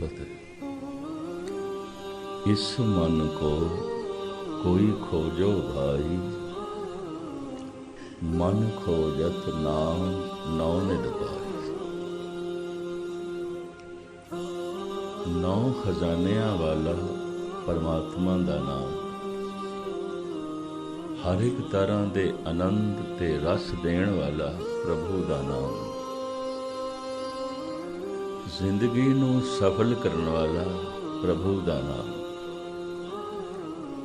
फतेह। इस मन को कोई खोजो भाई, मन खोजत नाम नौ निध पाई। नौ खजानियां वाला परमात्मा दा नाम, हर एक तरह दे आनंद ते रस देण वाला प्रभु दा नाम, जिंदगी नूं सफल करने वाला प्रभु दा नाम।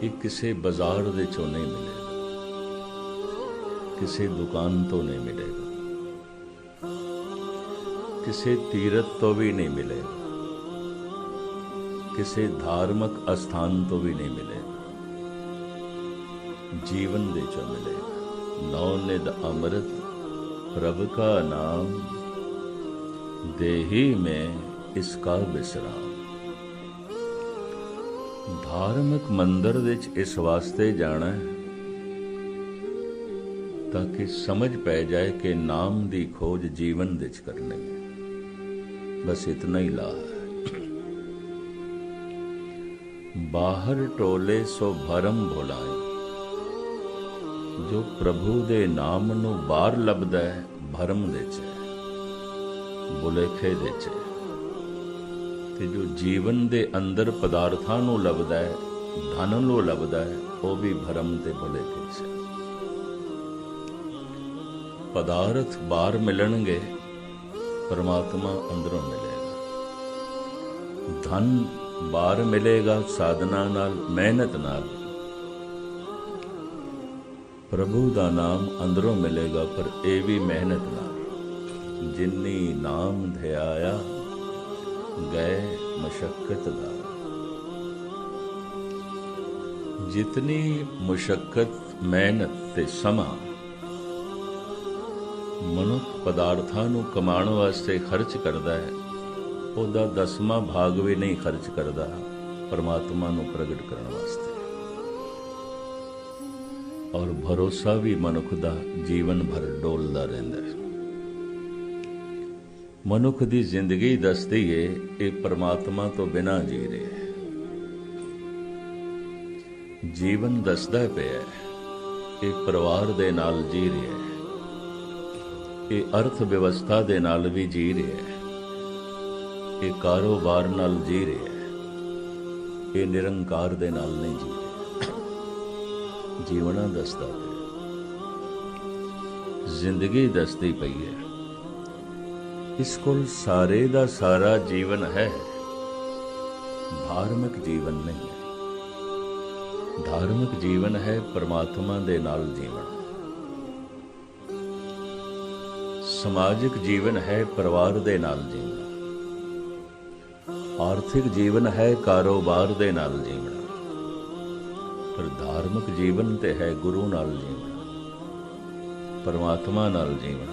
ये किसी बाजार दे चों नहीं मिलेगा, किसी दुकान तो नहीं मिलेगा, किसी तीरथ तो भी नहीं मिलेगा, किसी धार्मिक अस्थान तो भी नहीं मिलेगा, जीवन दे चों मिलेगा। नौ निध अमृत प्रभ का नाम, देही में इसका विश्राम। धार्मिक मंदिर विच इस वास्ते जाना है ताकि समझ पै जाए कि नाम दी खोज जीवन विच करने में, बस इतना ही ला है। बाहर टोले सो भरम भुलाए, जो प्रभु दे नाम नूं बाहर लभदा है भरम दे च, भुलेखे दे च, ते जो जीवन दे अंदर पदार्थां नूं लभदा है, धन नूं लभदा है, वो भी भरम ते भुलेखे च। पदार्थ बाहर मिलणगे, परमात्मा अंदरों मिलेगा। धन बाहर मिलेगा साधना नाल, मेहनत नाल। प्रभु दा नाम अंदरों मिलेगा, पर ये भी मेहनत नाल। जिन्नी नाम ध्याया गए मुशक्कत दा। जितनी मुशक्कत, मेहनत ते समा मनुख पदार्थां नूं कमाण वास्ते खर्च करदा है, ਉਹਦਾ 10ਵਾਂ भाग भी नहीं खर्च करता परमात्मा नूं प्रगट करने वास्ते। और भरोसा भी मनुख दा जीवन भर डोलदा रहिंदा है। मनुख दी जिंदगी दसदी है ये परमात्मा तो बिना जी रहे है। जीवन दसदा पिया ये परिवार दे नाल जी रहा है, ये अर्थ व्यवस्था दे नाल भी जी रहा है, ये कारोबार नाल जी रहा है, ये निरंकार दे नाल नहीं जी रहा। जीवना दसदा पिया, जिंदगी दसदी पई है। इस कोल सारे दा सारा जीवन है, धार्मिक जीवन नहीं है। धार्मिक जीवन है परमात्मा दे नाल जीवन, समाजिक जीवन है परिवार दे नाल जीवन, आर्थिक जीवन है कारोबार दे नाल जीवन, पर धार्मिक जीवन ते है गुरु नाल जीवन, परमात्मा नाल जीवन।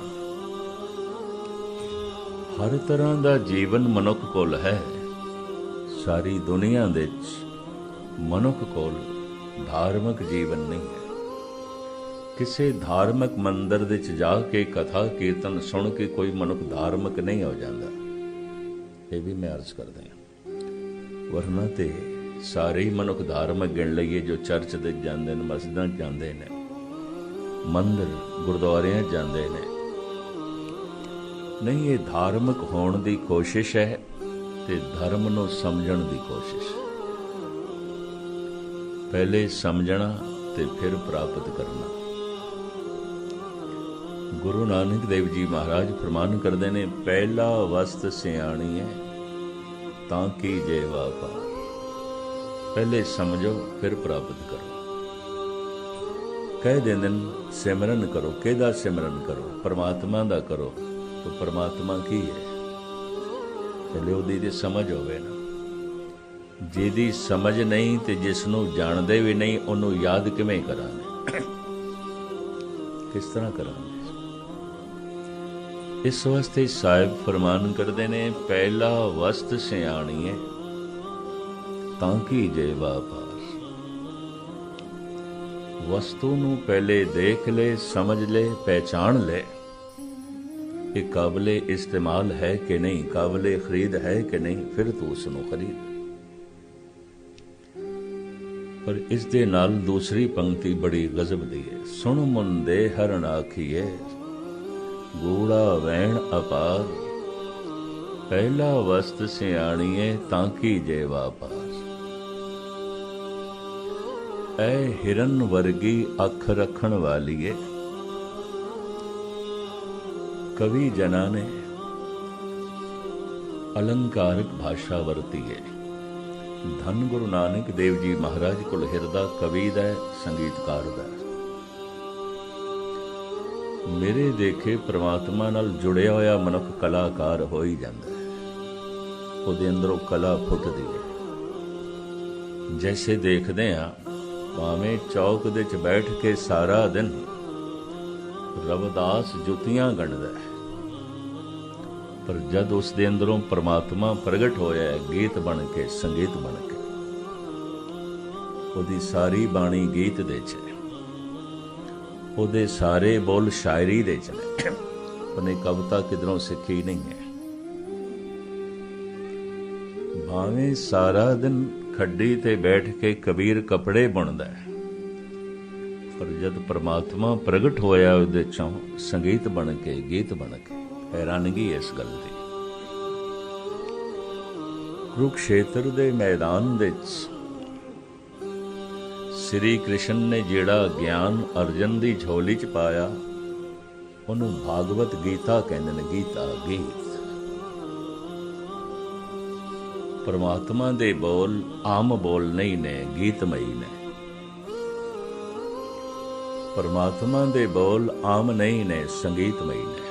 हर तरह का जीवन मनुख कोल है। सारी दुनिया दे मनुख कोल धार्मिक जीवन नहीं है। किसी धार्मिक मंदिर दे जाके कथा कीर्तन सुन के कोई मनुख धार्मिक नहीं हो जाता, ये भी मैं अर्ज कर दें। वरना ते सारे ही मनुख धार्मिक गिण लईए जो चर्च दे जाते हैं, मस्जिदां जाते हैं, मंदिर गुरुद्वारियां जाते हैं। नहीं, ये धार्मिक होने की कोशिश है ते धर्म नूं समझण की कोशिश। पहले समझना ते फिर प्राप्त करना। गुरु नानक देव जी महाराज फरमान करते हैं, पहला वस्त सियाणी है ताकि जे वापार। पहले समझो फिर प्राप्त करो। कह देंदे सिमरन करो, किहदा सिमरन करो? परमात्मा दा करो। तो परमात्मा की है? पहले उहदी दी समझ होवे ना। जिहदी समझ नहीं ते जिसनूं जाणदे भी नहीं, उहनूं याद किवें करांगे? किस तरह करांगे? इस वास्ते साहिब फरमान करते ने, पहला वस्त सियाणी है ताकि जे वापार। वस्तु नूं पहले देख ले, समझ ले, पहचान ले, ये काबिले इस्तेमाल है कि नहीं, काबिले खरीद है कि नहीं, फिर तू उसनों खरीद। पर इस दे नाल दूसरी पंक्ति बड़ी गजब दी है, सुन मुंदे हरण आखिए गूढ़ा वैण अपार, पहला वस्त सियाणीए तांकी जे वापार। ऐ हिरन वर्गी अख रखण वालीए, कवि जना ने अलंकारक भाषा वरती है। धन गुरु नानक देव जी महाराज कोल हिरदा कवि दा संगीतकार दा। मेरे देखे परमात्मा नाल जुड़िया होया मनुख कलाकार हो ही जाता है, उहदे अंदरों कला फुटदी है। जैसे देखते हैं भावें चौक दे च बैठ के सारा दिन रविदास जुतियां गणदा है, पर जद उस दे अंदरों परमात्मा प्रगट होया है गीत बन के, संगीत बन के, उहदी सारी बाणी गीत दे च है, उहदे सारे बोल शायरी दे च ने, अपनी कविता किधरों सीखी नहीं है। भावें सारा दिन खड्डी ते बैठ के कबीर कपड़े बुनदा है, पर जद परमात्मा प्रगट होया उहदे चों संगीत बन के, गीत बन के, हैरानगी इस गल दी। कुरुक्षेत्र दे मैदान दे श्री कृष्ण ने जेड़ा ज्ञान अर्जन दी झोली च पाया, उन्हों भागवत गीता कहंदे ने, गीता गीत। परमात्मा दे बोल आम बोल नहीं ने, गीतमई ने। परमात्मा दे बोल आम नहीं ने, संगीतमई ने।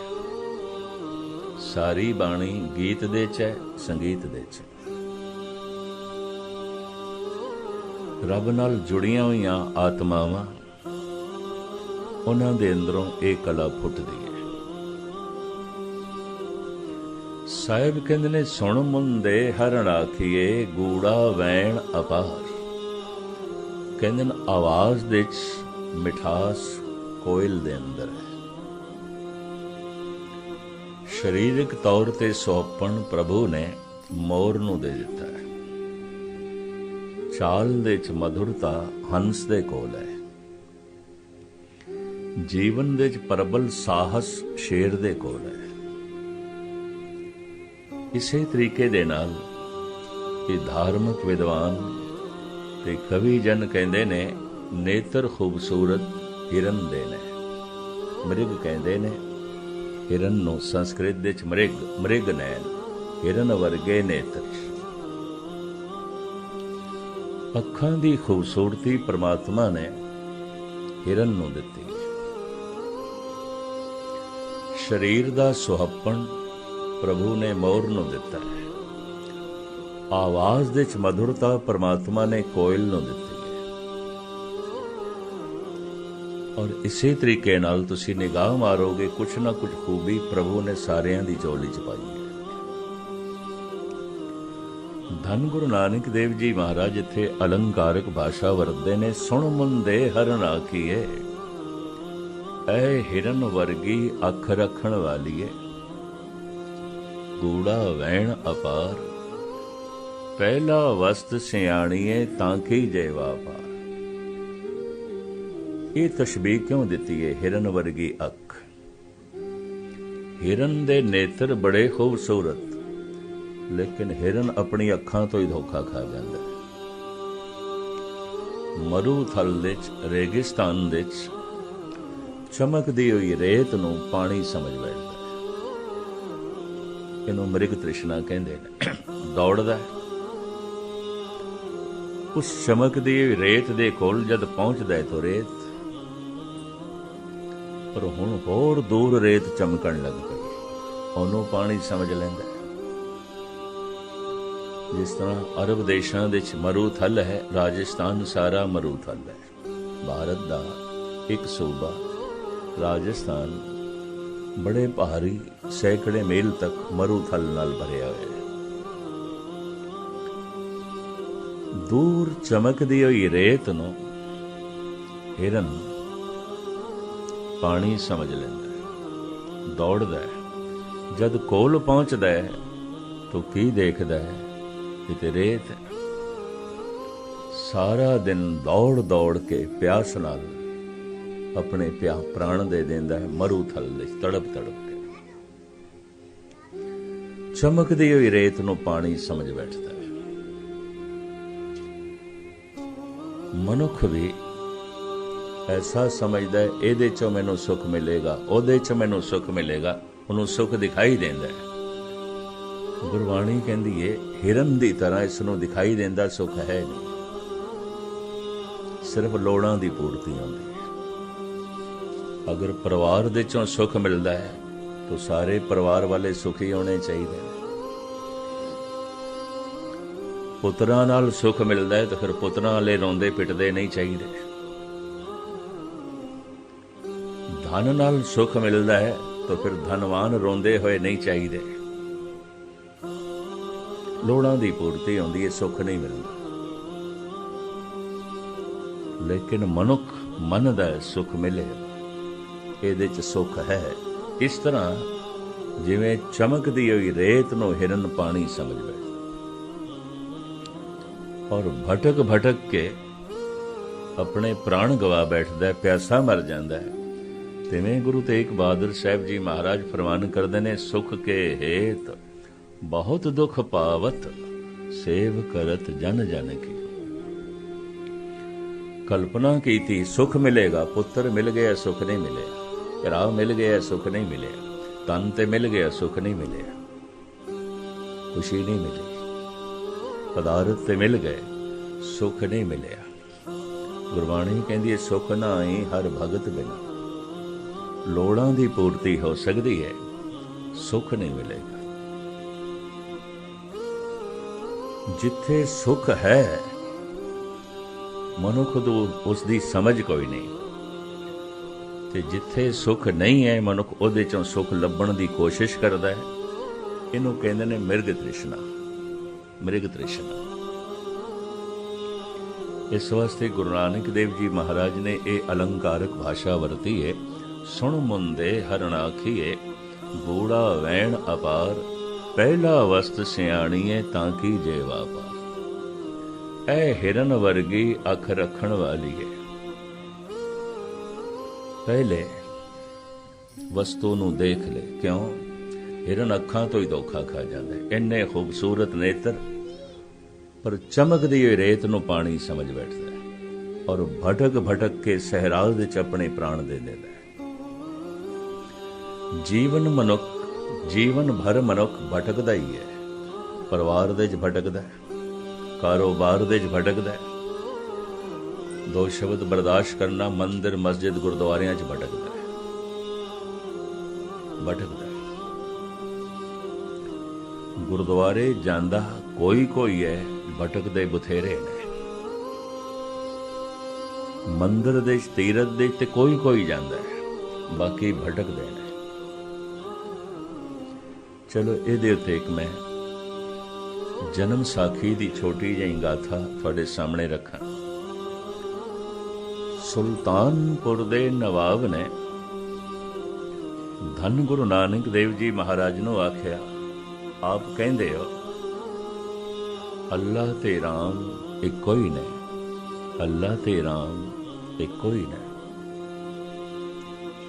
सारी बाणी गीत दे च, संगीत दे च। रब नाल जुड़ियां हुईयां आत्मावां, उन्हां दे अंदरों एक कला फुटदी है। साहिब कहंदे ने, सुण मुंदे हरण आखिए गूड़ा वैण अपार। कहंदे ने आवाज दे च मिठास कोयल दे अंदर है। शरीरक तौर ते सौंपण प्रभु ने मोर नूं दे दिता है। चाल दे च मधुरता हंस दे कोल है। जीवन दे च प्रबल साहस शेर दे कोल है। इसे तरीके दे नाल ये धार्मिक विद्वान ते कवि जन कहंदे ने, नेत्र खूबसूरत हिरन दे ने। मृग कहंदे ने हिरन नूं, संस्कृत दे च मृग, मृग नैन, हिरन वर्गे नेत्र। अखां दी खूबसूरती परमात्मा ने हिरन नूं दित्ती है। शरीर दा सुहप्पण प्रभु ने मोर नूं दिता है। आवाज दे च मधुरता परमात्मा ने कोयल नूं दित्ती है। और इसी तरीके नाल तुसी निगाह मारोगे, कुछ ना कुछ खूबी प्रभु ने सारियां दी झोली च पाई है। धन गुरु नानक देव जी महाराज इत्थे अलंकारक भाषा वरतदे ने, सुण मुंदे हरण आखिए ऐ हिरन वर्गी अख रखण वालीए, गूड़ा वैण अपार, पहला वस्त सियाणीए तांकी जय वापार। ये तशबीह क्यों दिती है? हिरन वर्गी अख। हिरन दे नेत्र बड़े खूबसूरत, लेकिन हिरन अपनी अखां तो ही धोखा खा जाता है। मरूथल दे च, रेगिस्तान दे च चमकदी हुई रेत नूं पानी समझ बैठदा है। इनू मृग तृष्णा कहंदे ने। दौड़दा है, उस चमकदी हुई रेत दे कोल जद पहुंचदा है तो रेत, पर हुण होर दूर रेत चमकण लग पई, ओनू पानी समझ लैंदा। जिस तरह अरब देशां दे च मरूथल है, राजस्थान सारा मरूथल है। भारत दा एक सूबा राजस्थान बड़े पहाड़ी सैकड़े मील तक मरूथल नाल भरिया होया है। दूर चमकदी हुई रेत नूं हिरन पानी समझ लैंदा है, दौड़दा है, जद कोल पहुँचदा है तो की देखदा है किते रेत है। सारा दिन दौड़ दौड़ के प्यास नाल अपने प्राण दे देंदा है मरू थल तड़प तड़प के। चमकदी हुई रेत नूं पानी समझ बैठदा है। मनुख भी ऐसा समझदा है इहदे चों मैनूं सुख मिलेगा, उहदे चों मैनूं सुख मिलेगा, उहनूं सुख दिखाई देंदा है। गुरबाणी कहंदी है हिरन दी तरह इस नूं दिखाई देंदा सुख है नहीं, सिर्फ लोड़ां दी पूर्ति आउंदी है। अगर परिवार दे चों सुख मिलदा है तो सारे परिवार वाले सुखी होने चाहिए। पुत्रां नाल सुख मिलदा है तो फिर पुत्रां वाले रोंदे पिटदे नहीं चाहिए। धन नाल सुख मिलदा है तो फिर धनवान रोंदे होए नहीं चाहिए। लोड़ां दी पूर्ति आउंदी है, सुख नहीं मिलदा। लेकिन मनुख मन दा सुख मिले, इहदे च सुख है। इस तरह जिवें चमकदी हुई रेत नूं हिरन पानी समझ बैठदा और भटक भटक के अपने प्राण गवा बैठदा, प्यासा मर जांदा है। तिवें गुरु तेग बहादुर साहब जी महाराज फरमान करदे ने, सुख के हेत बहुत दुख पावत, सेव करत जन जन की। कल्पना की थी सुख मिलेगा, पुत्र मिल गया सुख नहीं मिले, राह मिल गया सुख नहीं मिले, तन ते मिल गया सुख नहीं मिले, खुशी नहीं मिली, पदार्थ ते मिल गए सुख नहीं मिले। गुरबाणी कहती है सुख ना आई हर भगत बिना। लोड़ां दी पूर्ति हो सकती है, सुख नहीं मिलेगा। जिथे सुख है मनुख तो उसकी समझ कोई नहीं, ते जिथे सुख नहीं है मनुख उहदे चों सुख लभण दी कोशिश करदा है। इनू कहंदे ने मिर्ग तृष्णा, मृग तृष्णा। इस वास्ते गुरु नानक देव जी महाराज ने यह अलंकारक भाषा वरती है। सुन मुंदे हरण आखिए, गूढ़ा वैण अपार, पहला वस्त सियाणीए ताकि जे वापार। ऐ हिरन वर्गी अख रखण वाली है। पहले वस्तु नूं देख ले, क्यों हिरन अखां तो ही धोखा खा जाता है। इन्ने खूबसूरत नेत्र पर चमकदी हुई रेत नूं पानी समझ बैठता है और भटक भटक के सहराज विच अपने प्राण दे देता है। जीवन भर मनुख भटकदा ही है। परिवार दे च भटकदा है, कारोबार दे च भटकदा है, दो शब्द बर्दाश्त करना मंदिर मस्जिद गुरुद्वारियां च भटकदा है, भटकदा है। गुरुद्वारे जांदा कोई कोई है, भटकदे बथेरे ने। मंदिर दे च तीरथ दे ते कोई कोई जांदा है, बाकी भटकदे ने। चलो इहदे उत्ते एक मैं जन्म साखी दी छोटी जी गाथा तुहाडे सामने रखा। सुल्तानपुर दे नवाब ने धन गुरु नानक देव जी महाराज नूं आख्या, आप कहंदे हो अल्लाह ते राम इक्को ही ने, अल्लाह ते राम इक्को ही ने।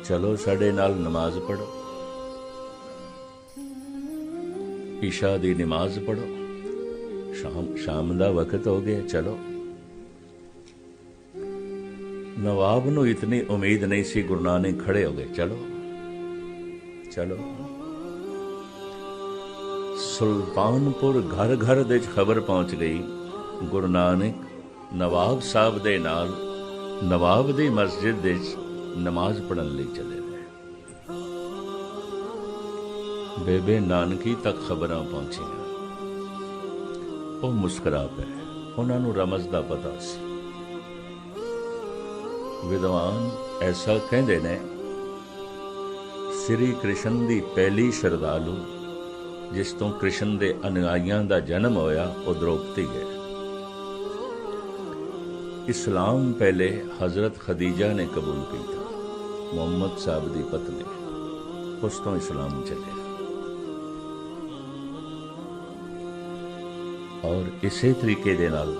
चलो साडे नाल नमाज पढ़ो, ईशा दी नमाज पढ़ो, शाम दा वक्त हो गया। चलो नवाब नूं इतनी उम्मीद नहीं सी, गुरु नानक खड़े हो गए। चलो चलो। सुल्तानपुर घर घर दे खबर पहुंच गई, गुरु नानक नवाब साहब दे नाल नवाब दी मस्जिद दे नमाज पढ़न लई चले गए। बेबे नानकी तक खबरां पहुंचियां। वो मुस्करा पे, उन्हां नूं रमज दा पता सी। विद्वान ऐसा कहंदे ने, श्री कृष्ण दी पहली श्रद्धालु जिस तो कृष्ण दे अनुयायियां दा जन्म होया वो द्रौपदी है। इस्लाम पहले हजरत खदीजा ने कबूल किया, मुहम्मद साहब दी पत्नी, उस तो इस्लाम चले। और इसे तरीके दे नाल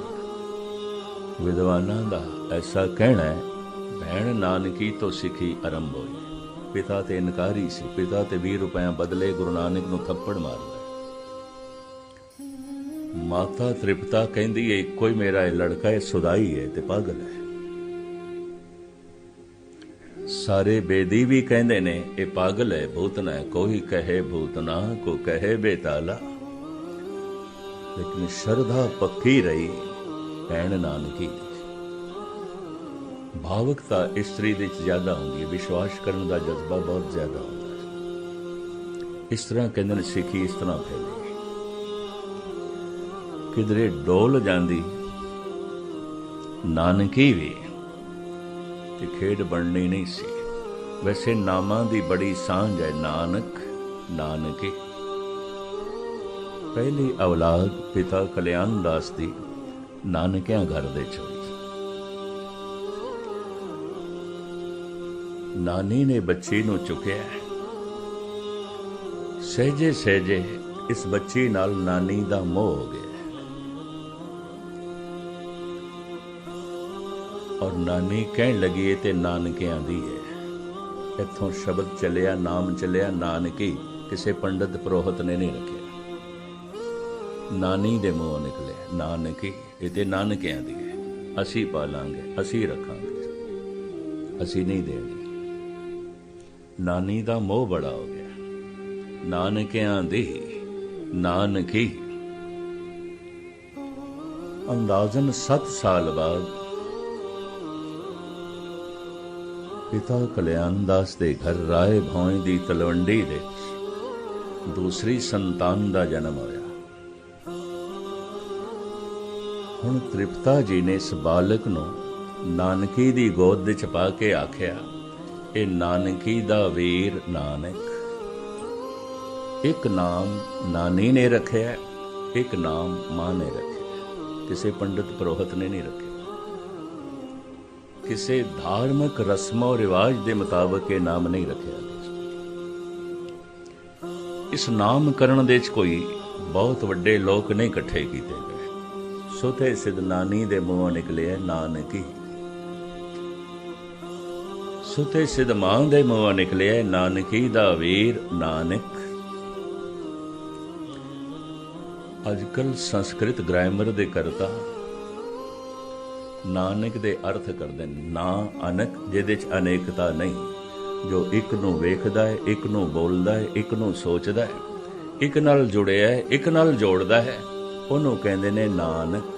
विद्वानां दा ऐसा कहना है, भैण नानकी तो सिखी आरंभ होई। पिता ते इनकारी सी, पिता ते 20 रुपया बदले गुरु नानक नूं थप्पड़ मार लिया। माता तृप्ता कहंदी है इक्को ही मेरा लड़का है, सुदाई है ते पागल है। सारे बेदी भी कहंदे ने ये पागल है, भूतना है। कोई कहे भूतना, को कहे बेताला, लेकिन श्रद्धा पक्की रही भैण नानकी। भावुकता इस्त्री दे ज्यादा होंदी है, विश्वास करने का जज्बा बहुत ज्यादा होता है। इस तरह कहते हैं सिखी इस तरह फैली, किधरे डोल जाती नानकी भी ते खेड बननी नहीं सी। वैसे नामां दी बड़ी सांझ है, नानक नानके। पहली औलाद पिता कल्याण दास दी नानकियां घर दे होई। नानी ने बच्ची नूं चुकिया, सहजे सहजे इस बच्ची नाल नानी दा मोह हो गया और नानी कहन लगी ते नानकियां दी है। इत्थों शब्द चलिया, नाम चलिया नानकी, किसी पंडित पुरोहित ने नहीं रखिया, नानी दे मुंहों निकले नानकी। ये ते नानकियां दी है, असी पालांगे, असी रखांगे, असी नहीं देंगे। नानी दा मोह बड़ा हो गया, नानकियां दी नानकी। अंदाजन 7 साल बाद पिता कल्याण दास दे घर राय भौं दी तलवंडी दे दूसरी संतान दा जन्म होया। हुण तृप्ता जी ने इस बालक नूं नानकी दी गोद विच पा के आख्या, ए नानकी दा वीर नानक। एक नाम नानी ने रखिया, एक नाम मां ने रखिया, किसी पंडित पुरोहित ने नहीं रखे। किसी धार्मिक रस्मों रिवाज के मुताबिक ये नाम नहीं रखा। इस नामकरण दे कोई बहुत वड्डे लोग नहीं इकट्ठे किए गए। सुते सिद्ध नानी दे मुंहों निकले नानकी, सुते सिद्ध मां दे मुंहों निकले नानकी दा वीर नानक। अजकल संस्कृत ग्रामर दे करता नानक दे अर्थ करते ना अनक, जिहदे च अनेकता नहीं, जो एक नूं वेखदा है, एक नूं बोलदा है, एक नूं सोचदा है, एक नाल जुड़िया है, एक नाल जोड़दा है, उहनूं कहंदे ने नानक।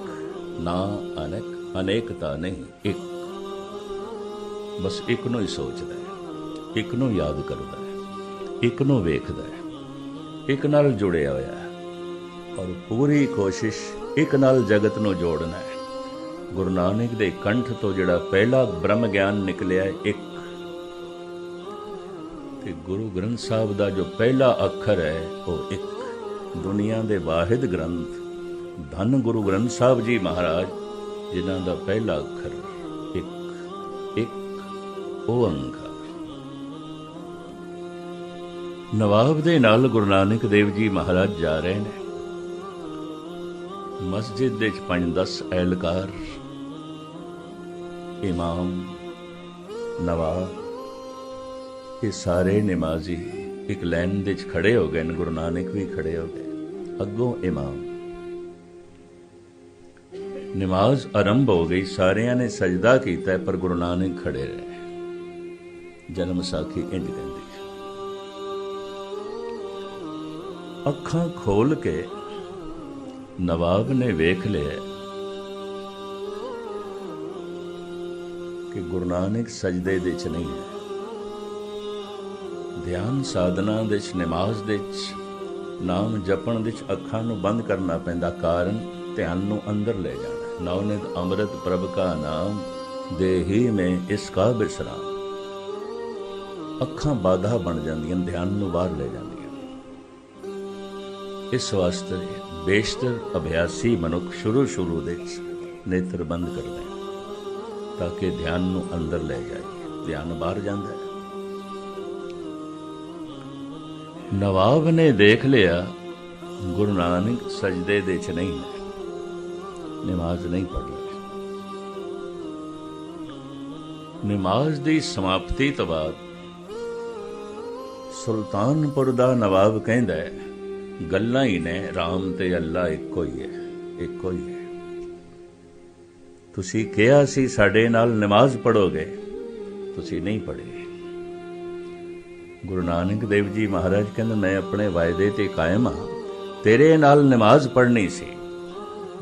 ना अनक, अनेकता नहीं, एक, बस एक नूं ही सोचदा है, एक नूं याद करदा है, एक नूं वेखदा है, एक नाल जुड़िया होया है और पूरी कोशिश एक नाल जगत नूं जोड़ना है। गुरु नानक दे कंठ तो जिहड़ा पहला ब्रह्म ज्ञान निकलिया एक, ते गुरु ग्रंथ साहब दा जो पहला अखर है वो एक। दुनिया दे वाहिद ग्रंथ धन गुरु ग्रंथ साहब जी महाराज, जिन्हां दा पहला अखर एक, एक ओंकार। नवाब दे नाल गुरु नानक देव जी महाराज जा रहे हैं। मस्जिद दे 5-10 एहलकार, इमाम, नवाब, ये सारे नमाजी एक लाइन दे खड़े हो गए। गुरु नानक भी खड़े हो गए, अगों इमाम। नमाज आरंभ हो गई, सारिया ने सजदा किया पर गुरु नानक खड़े रहे। जन्म साखी इंज कहती, अखां खोल के नवाब ने वेख लिया कि गुरु नानक सजदे दे च नहीं है। ध्यान साधना दे च, नमाज दे च, नाम जपण दे च अखां नूं बंद करना पैंदा, कारण ध्यान नूं अंदर ले जाना। नवनित अमृत प्रभ का नाम, देही में इसका विश्राम। अखां बाधा बन जांदियां, ध्यान नूं बाहर ले जांदियां। इस वास्ते बेशतर अभ्यासी मनुख शुरू दे नेत्र बंद कर दें ताकि ध्यान नूं अंदर ले जाए। ध्यान बाहर जाता है। नवाब ने देख लिया गुरु नानक सजदे दे च नहीं है। नमाज नहीं पढ़ रहे। नमाज की समाप्ति तो बाद सुल्तानपुर दा नवाब कहंदा है, गल्लां ही ने राम ते अल्लाह इक्को ही है, इक्को ही है। तुसी कहा सी साडे नाल नमाज पढ़ोगे, तुसी नहीं पढ़े। गुरु नानक देव जी महाराज कहंदे, मैं अपने वायदे ते कायम हाँ, तेरे नाल नमाज पढ़नी सी,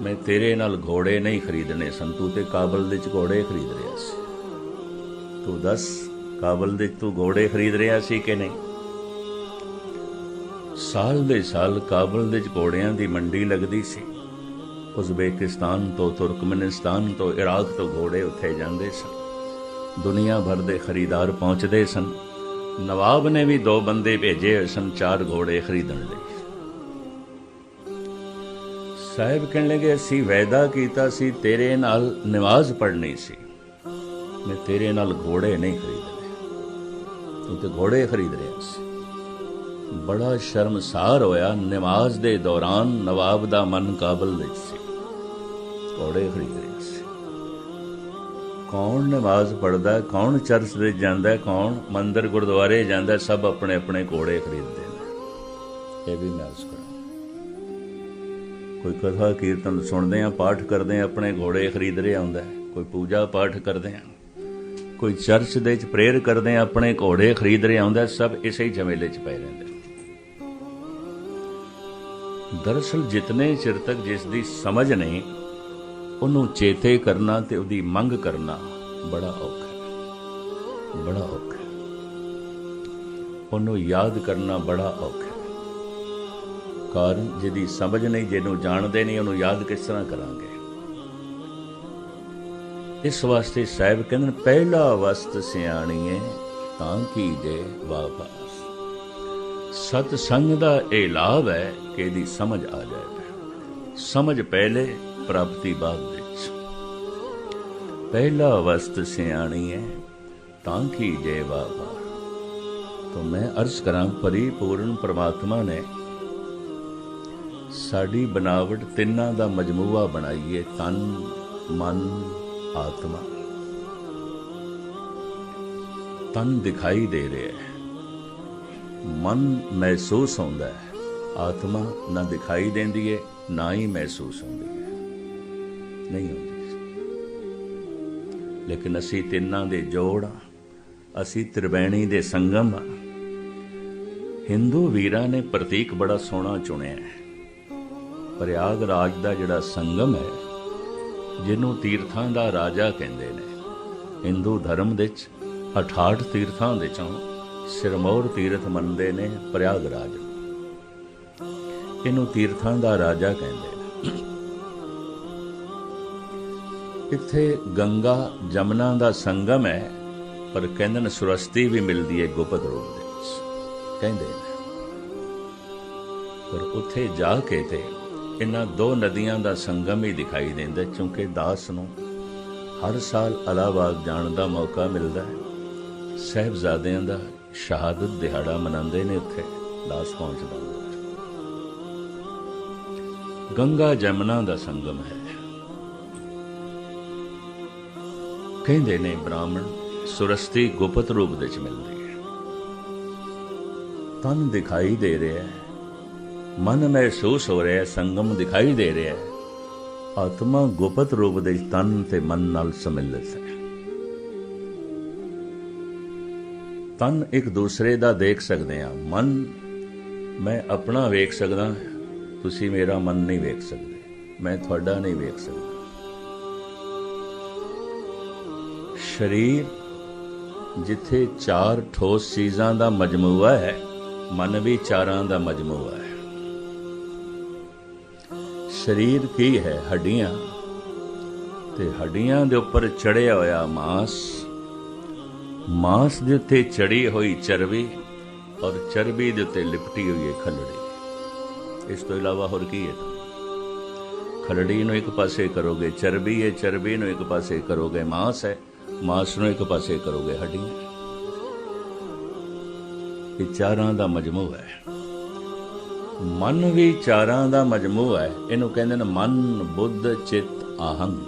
मैं तेरे नाल घोड़े नहीं खरीदने सन, तू ते काबल दे घोड़े खरीद रहा सी। तू दस, काबल दे तू घोड़े खरीद रहा सी कि नहीं? साल दे साल काबल दे घोड़ियां दी मंडी लगदी सी। उज़बेकिस्तान तो, तुर्कमेनिस्तान तो, इराक तो घोड़े उत्थे जांदे सन। दुनिया भर दे खरीदार पहुंचदे सन। नवाब ने भी 2 बंदे भेजे होए सन 4 घोड़े खरीदण लई। साहिब कहण लगे, असीं वायदा कीता सी तेरे नाल नमाज पढ़नी सी, मैं तेरे नाल घोड़े नहीं खरीदने, तू ते घोड़े खरीद रहा सी। बड़ा शर्मसार होया। नमाज दे दौरान नवाब दा मन काबल विच सी, घोड़े खरीद रहा सी। कौन नमाज पढ़दा है, कौन चर्च दे जांदा है, कौन मंदिर गुरुद्वारे जांदा है, सब अपने अपने घोड़े खरीदते हैं। यह भी मैं अर्ज करा, कोई कथा कीर्तन सुनते हैं, पाठ करते हैं, अपने घोड़े खरीद रहा होंदा है। कोई पूजा पाठ करते हैं, कोई चर्च दे प्रेयर करते हैं, अपने घोड़े खरीद रहा होंदा है। सब इसे ही झमेले च पै रहिंदे। दरअसल जितने चिर तक जिसकी समझ नहीं, उन्होंने चेते करना ते उहदी मंग करना बड़ा औखा है, बड़ा औखा है। उन्होंने याद करना बड़ा औखा है। कारण जिहदी समझ नहीं, जिन्हों जानते नहीं, उन्होंने याद किस तरह करांगे। इस वास्ते साहिब कहंदे, पहला वस्त सियाणीए तां की जे वापास। सतसंग दा ये लाभ है कि इहदी समझ आ जाए। समझ पहले, प्राप्ति बाद विच। पहला वस्त सियाणीए तां की जे वापार। तो मैं अर्ज करां, परिपूर्ण परमात्मा ने साडी बनावट तिन्नां दा मजमूआ बनाई है, तन, मन, आत्मा। तन दिखाई दे रहा है, मन महसूस होंदा है, आत्मा ना दिखाई देंदी है, ना ही महसूस होंदी है, नहीं होंदी। लेकिन असी तिन्नां दे जोड़, असी त्रिवैणी दे संगम। हिंदू वीरां ने प्रतीक बड़ा सोहना चुनिया है। प्रयागराज दा जिहड़ा संगम है, जिन्हों तीर्थां दा राजा कहंदे ने। हिंदू धर्म विच 68 तीर्थां विचों सिरमौर तीर्थ मनदे ने प्रयागराज। इनू तीर्थां दा राजा कहंदे ने। इत्थे गंगा जमुना दा संगम है, पर कहंदे ने सुरस्ती भी मिलदी है गुप्त रूप दे विच, कहंदे ने। पर उत्थे जाके ते इन्हां 2 नदियां दा संगम ही दिखाई देंदा, क्योंकि दास नूं हर साल इलाहाबाद जाण दा मौका मिलदा है। साहिबजादियां दा शहादत दिहाड़ा मनांदे ने, उत्थे दास पहुंचदा है। गंगा जमुना दा संगम है। कहंदे ने ब्राह्मण, सुरस्ती गुप्त रूप विच मिलदी है। तन दिखाई दे रहा है, मन महसूस हो रहा है, संगम दिखाई दे रहा है। आत्मा गुप्त रूप दे तन ते मन नाल सम्मिलित है। तन एक दूसरे दा देख सकते हैं, मन मैं अपना वेख सकदा, तुसी मेरा मन नहीं वेख सकते, मैं तुहाडा नहीं वेख सकदा। शरीर जिथे 4 ठोस चीज़ां दा मजमूआ है, मन भी 4 दा मजमूआ है। शरीर की है? हड्डियां, ते हड्डियां दे उपर चढ़िया होया मांस, मांस दे उत्ते चढ़ी हुई चर्बी, और चर्बी दे उत्ते लिपटी हुई है खलड़ी। इस तो इलावा होर की है? खलड़ी नूं एक पासे करोगे चर्बी है, चर्बी नूं एक पासे करोगे मांस है, मांस नूं एक पासे करोगे हड्डियां। ये 4 दा मजमूआ है। मन भी 4 दा मजमूआ है। इनू कहंदे ने मन, बुद्ध, चित्त, आहंग।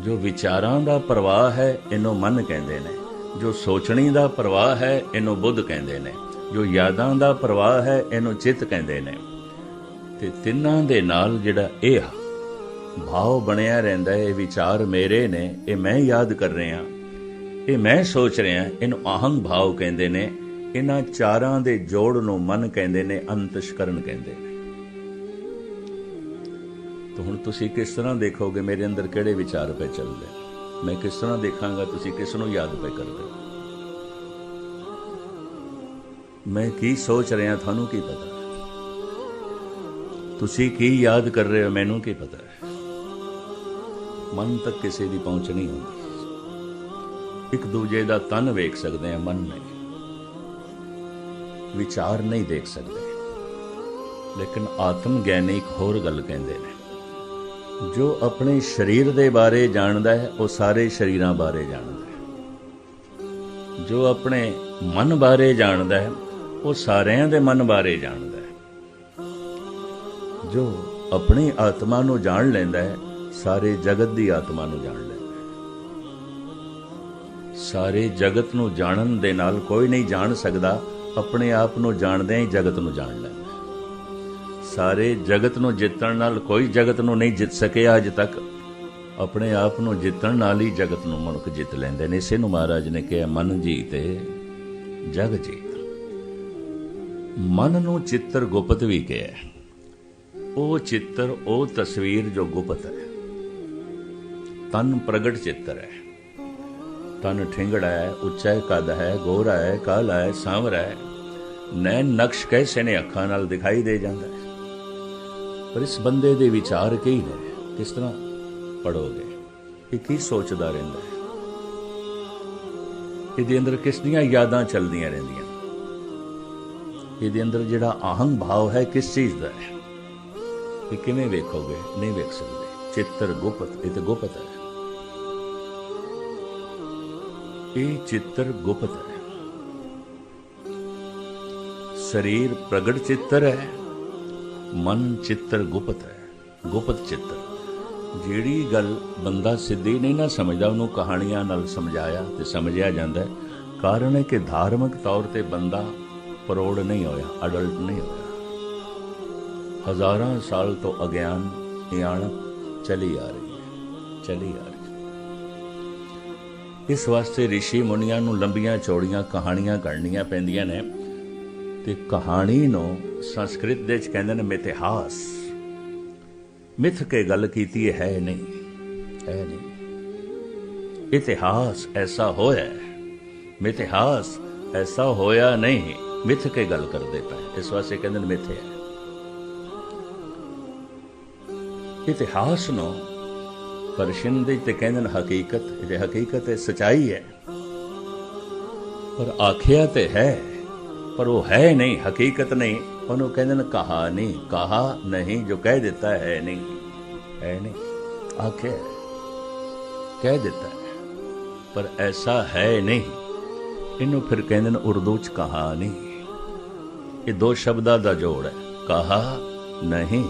जो विचारां दा प्रवाह है इनू मन कहंदे ने, जो सोचणी दा प्रवाह है इनू बुद्ध कहंदे ने, जो यादां दा प्रवाह है इनू चित्त कहंदे ने। ते तिन्हां दे नाल जिहड़ा इह भाव ਬਣਿਆ ਰਹਿੰਦਾ है, विचार मेरे ने, ये मैं याद कर रहा, ये मैं सोच रहा, इनू आहंग भाव कहंदे ने। इन्हां चारां दे जोड़ नूं मन कहंदे ने, अंतशकरण कहंदे ने। तो हुण तुसीं किस तरह देखोगे मेरे अंदर किहड़े विचार पे चलदे, मैं किस तरह देखांगा तुसीं किस नूं याद पे करदे, मैं की सोच रहा थानू की पता, तुसीं की याद कर रहे हो मैनू की पता है। मन तक किसी की पहुंच नहीं होती। एक दूजे का तन वेख सकते हैं, मन नहीं, विचार नहीं देख सकते। लेकिन आत्म ज्ञानी एक होर गल कहते हैं, जो अपने शरीर के बारे जानता है वो सारे शरीरों बारे जानता है, जो अपने मन बारे जानता है वो सारिਆਂ ਦੇ मन बारे जानता है, जो अपनी आत्मा नूं जान लैंदा है सारे जगत की आत्मा नूं जान लैंदा है। सारे जगत नूं जानन दे नाल कोई नहीं जान सकदा, अपने आप नूं जाणदे ही जगत नूं जान लैंदा है। सारे जगत नूं जितण नाल कोई जगत नूं नहीं जित सकिया अज तक, अपने आप नूं जितण नाल ही जगत नूं मनुख जित लैंदे ने। इसे नूं महाराज ने कहा मन जीते जग जीत। मन नूं चित्र गुप्त भी कहा, ਉਹ चित्र ਉਹ तस्वीर जो गुप्त है। तन प्रगट चित्र है, तन ठिंगड़ा है, उच्चा कद है, गोरा है, काला है, सांवरा है, नैन नक्श कैसे ने अखां नाल दिखाई दे जाता है। पर इस बंदे दे विचार की ने, किस तरह पढ़ोगे, ये की सोचदा रहिंदा है, इहदे अंदर किस दियां यादां चलदियां रहिंदियां, इहदे अंदर जिहड़ा आहंग भाव है किस चीज़ दा है, ये किवें वेखोगे, नहीं वेख सकते। चित्र गुप्त, ये तो गुप्त है, ये चित्र गुप्त है। शरीर प्रगट चित्र है, मन चित्र गुप्त है, गुप्त चित्र। जिहड़ी गल बंदा सिद्धी नहीं ना समझदा, उन्होंने कहानियां नाल समझाया तो समझिया जाता है। कारण है कि धार्मिक तौर पर बंदा परोड़ नहीं होया, अडल्ट नहीं होया। हज़ारां साल तो अज्ञान इयाणत चली आ रही है, चली आ रही है। इस वास्ते ऋषि मुनियां नूं लंबियां चौड़ियां कहानियां करनियां पैंदियां ने। ते कहानी नूं संस्कृत दे च कहंदे ने मिथिहास। मिथ के गल कीती है नहीं, है नहीं। इतिहास ऐसा होया है, मिथिहास ऐसा होया नहीं, मिथ के गल करदे पए। इस वास्ते कहंदे ने मिथ है। इतिहास नूं परशियन दे ते कहंदे ने हकीकत। ये हकीकत है, सच्चाई है, पर आखिया ते है, पर वो है नहीं, हकीकत नहीं। उन्होंने कहंदे ने कहानी। कहा नहीं, जो कह देता है नहीं, है नहीं। आखिया है, कह देता है, पर ऐसा है नहीं। इनू फिर कहंदे ने उर्दू च कहानी। ये दो शब्दां दा जोड़ है, कहा नहीं।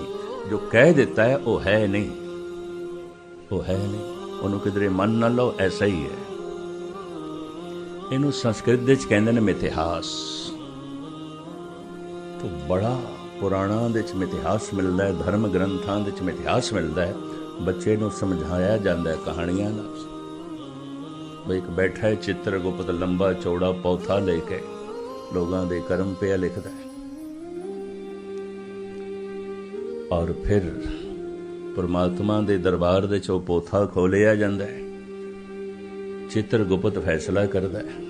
जो कह देता है वो है नहीं, वो है नहीं। उन्होंने किधरे मन न लो, ऐसा ही है। इनू संस्कृत दे च कहंदे ने मिथिहास। तो बड़ा पुराणा दे च मिथिहास मिलता है, धर्म ग्रंथां दे च मिथिहास मिलता है। बच्चे नूं समझाया जाता है कहानियां नाल। बई एक बैठा है चित्रगुप्त, लंबा चौड़ा पौथा लेके लोगों के कर्म पे लिखता है, और फिर परमात्मा के दरबार दे चो पोथा खोलिया जाता है। चित्रगुप्त फैसला करता है।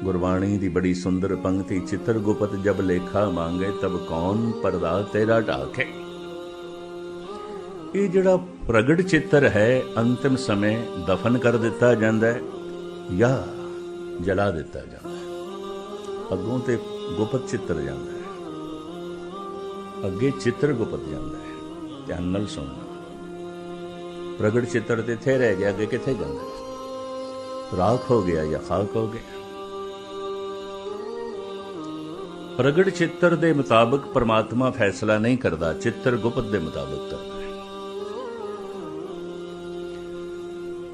गुरबाणी की बड़ी सुंदर पंक्ति, चित्रगुप्त जब लेखा मांगे तब कौन पर्दा तेरा ढाके। ये जिहड़ा प्रगट चित्र है अंतिम समय दफन कर दिता जाता है या जला दिता जाता है। अगों ते गुप्त चित्र जाता है, अगे चित्र गुप्त जाता है। ध्यान नाल सुनना। प्रगट चित्र ते इत्थे रह गया, अगे कित्थे जाता है? राख हो गया या खाक हो गया। प्रगट चित्र के मुताबिक परमात्मा फैसला नहीं करता, चित्र गुप्त के मुताबिक करता है।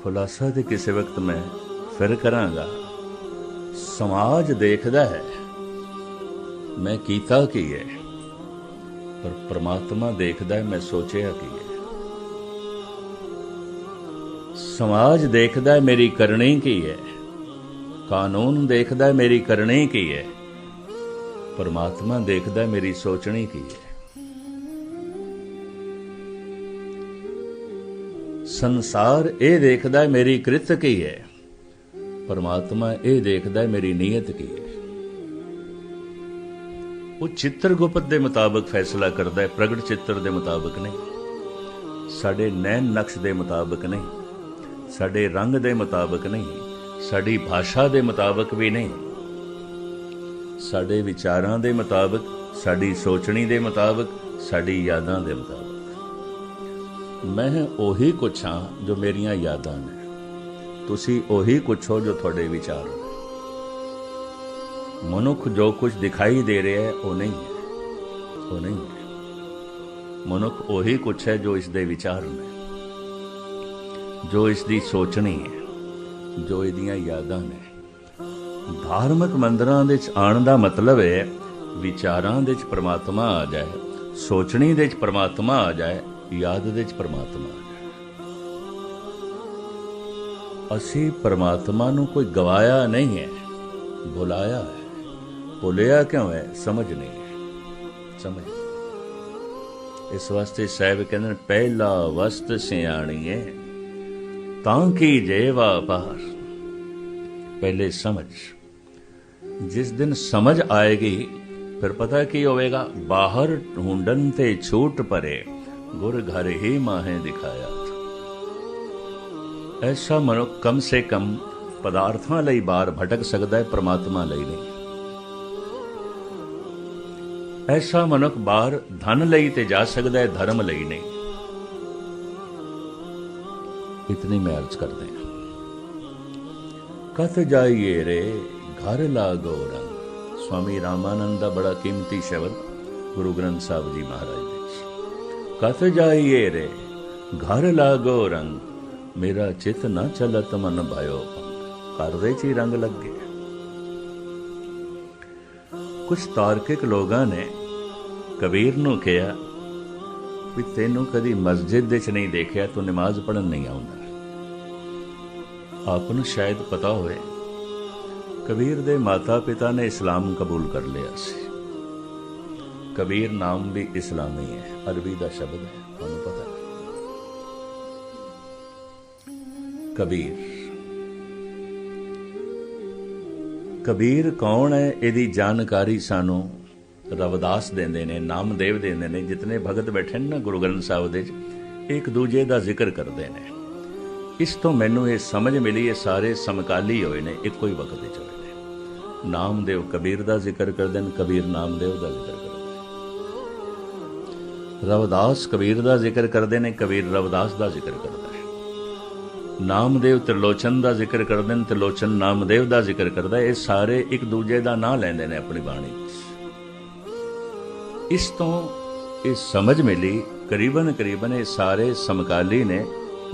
खुलासा तो किसी वक्त मैं फिर करांगा। समाज देखदा है मैं कीता की है, पर परमात्मा देखदा है मैं सोचिया की है। समाज देखदा है मेरी करनी की है, कानून देखदा है मेरी करनी की है, परमात्मा देखदा है मेरी सोचनी की है। संसार ये देखदा है मेरी कृत की है, परमात्मा ये देखदा है मेरी नीयत की है। वो चित्रगुप्त दे मुताबिक फैसला करदा है, प्रगट चित्र दे मुताबिक नहीं, साडे नैन नक्श दे मुताबिक नहीं, साडे रंग दे मुताबिक नहीं, साडी भाषा दे मुताबिक भी नहीं, साडे विचारां दे मुताबिक, साडी सोचनी दे मुताबिक, साडी यादां दे मुताबिक। मैं ओही कुछ हाँ जो मेरियां यादां ने, तुसी ओही कुछ हो जो थोड़े विचार ने। मनुख जो कुछ दिखाई दे रहा है वो नहीं है, वो नहीं है। मनुख ओही कुछ है जो इसके विचार ने, जो इसकी सोचनी है, जो इहदियां यादां ने। धार्मिक मंदिरां दे च आउण दा मतलब है विचारां दे च परमात्मा आ जाए, सोचनी दे च परमात्मा आ जाए, याद दे च परमात्मा आ जाए। असी परमात्मा नूं कोई गवाया नहीं है, बुलाया है। भुलिया क्यों है? समझ नहीं है, समझ। इस वास्ते साहब कहते पहला वस्त सियाणीए तां की जेवा पार। पहले समझ, जिस दिन समझ आएगी फिर पता की होवेगा। बाहर ढूंढन ते छूट परे, गुर घर ही माहे दिखाया। ऐसा मनुख कम से कम पदार्थां लई बाहर भटक सकता है, परमात्मा लई नहीं। ऐसा मनुख बाहर धन लई ते जा सकता है, धर्म लई नहीं। इतनी मैं अर्ज कर दें। कथ जाइए रे घर लागो रंग। स्वामी रामानंद का बड़ा कीमती शब्द गुरु ग्रंथ साहब जी महाराज जी। कथ जाइए रे घर लागो रंग, मेरा चित न चलत मन भयो पंग। घर दे च रंग लग गए। कुछ तार्किक लोगों ने कबीर नूं कहा भी तेनों कदी मस्जिद दे च नहीं देखा, तो नमाज पढ़न नहीं आउंदा। आपनूं शायद पता होए कबीर दे माता पिता ने इस्लाम कबूल कर लिया सी। कबीर नाम भी इस्लामी है, अरबी का शब्द है, तुहानूं पता है। कबीर कबीर कौन है, इहदी जानकारी सानू रविदास देंदे ने, नामदेव देंदे ने। जितने भगत बैठे ना गुरु ग्रंथ साहिब दे एक दूजे का जिक्र करते हैं। इस तो मैनू ये समझ मिली, ये सारे समकाली होए ने, एक ही वक्त होए ने। नामदेव कबीर का जिक्र करते हैं, कबीर नामदेव का जिक्र करते हैं। रविदास कबीर का जिक्र करते हैं, कबीर रविदास का जिक्र करता है। नामदेव त्रिलोचन का जिक्र करते हैं, त्रिलोचन नामदेव का जिक्र करता है। ये सारे एक दूजे का नाम लेंदे ने अपनी बाणी। इस तो ये समझ मिली करीबन करीबन ये सारे समकाली ने।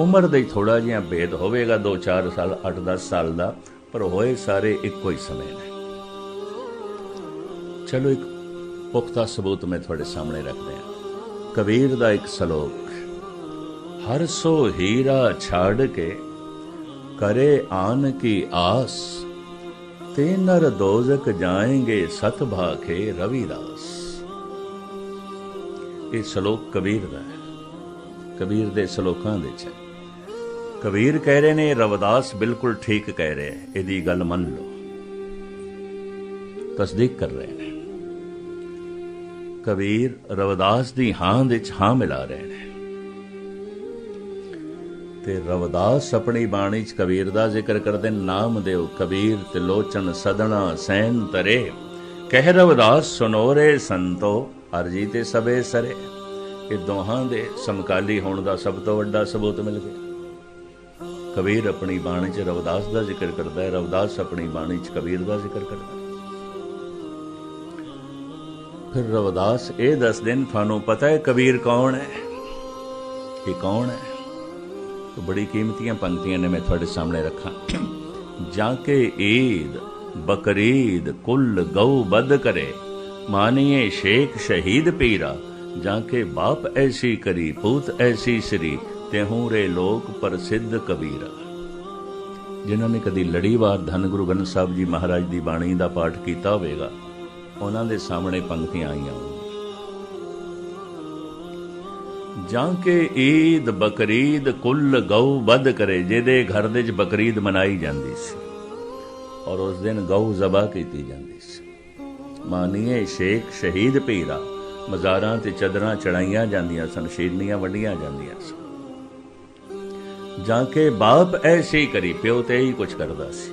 उम्र का थोड़ा जिहा भेद होवेगा, 2-4 साल 8-10 साल का, पर होए सारे एको ही समय ने। चलो एक पुख्ता सबूत मैं थोड़े सामने रख दें। कबीर का एक सलोक, हर सो हीरा छाड़ के करे आन की आस, ते नर दोजक जाएंगे सत भाखे रविदास। ये सलोक कबीर का है, कबीर दे सलोकां दे च। कबीर कह रहे ने, रविदास बिल्कुल ठीक कह रहे हैं, यदि गल मन लो। तस्दीक कर रहे हैं कबीर, रविदास दी हां दे च हां मिला रहे हैं। ते रविदास अपनी बाणी च कबीर दा जिक्र करदे। नामदेव कबीर त्रिलोचन सदना सैन तरे, कह रविदास सुनो रे संतो, अर्जी ते सबे सरे। ये दोहां दे समकाली होने का सब तो वड्डा सबूत मिल गया। कबीर अपनी बाणी च रविदास का जिक्र करता है, रविदास अपनी बाणी च कबीर का जिक्र करता है। फिर रविदास ये दस दिन थानू पता है कबीर कौन है? ये कौन है? तो बड़ी कीमतियां पंक्तियां ने मैं थोड़े सामने रखा। जाके ईद बकरीद कुल गौ बद करे, मानिए शेख शहीद पीरा, जाके बाप ऐसी करी पूत ऐसी श्री, तेहूं रे लोक प्रसिद्ध कबीरा। जिन्हों ने कदी लड़ीवार धन गुरु ग्रंथ साहब जी महाराज की बाणी का पाठ किया होगा, उन्होंने दे सामने पंक्तियां आईयां। जाके ईद बकरीद कुल गौ बद करे, जिहदे घर दे च बकरीद मनाई जाती सी और उस दिन गौ जबा की जाती सी। मानीए शेख शहीद पीरा, मज़ारां ते चदरां चढ़ाइयां जांदियां सन, शेरनियां वंडियां जांदियां सन। जाके बाप ऐसे ही करी, प्यो ते ही कुछ करदा सी,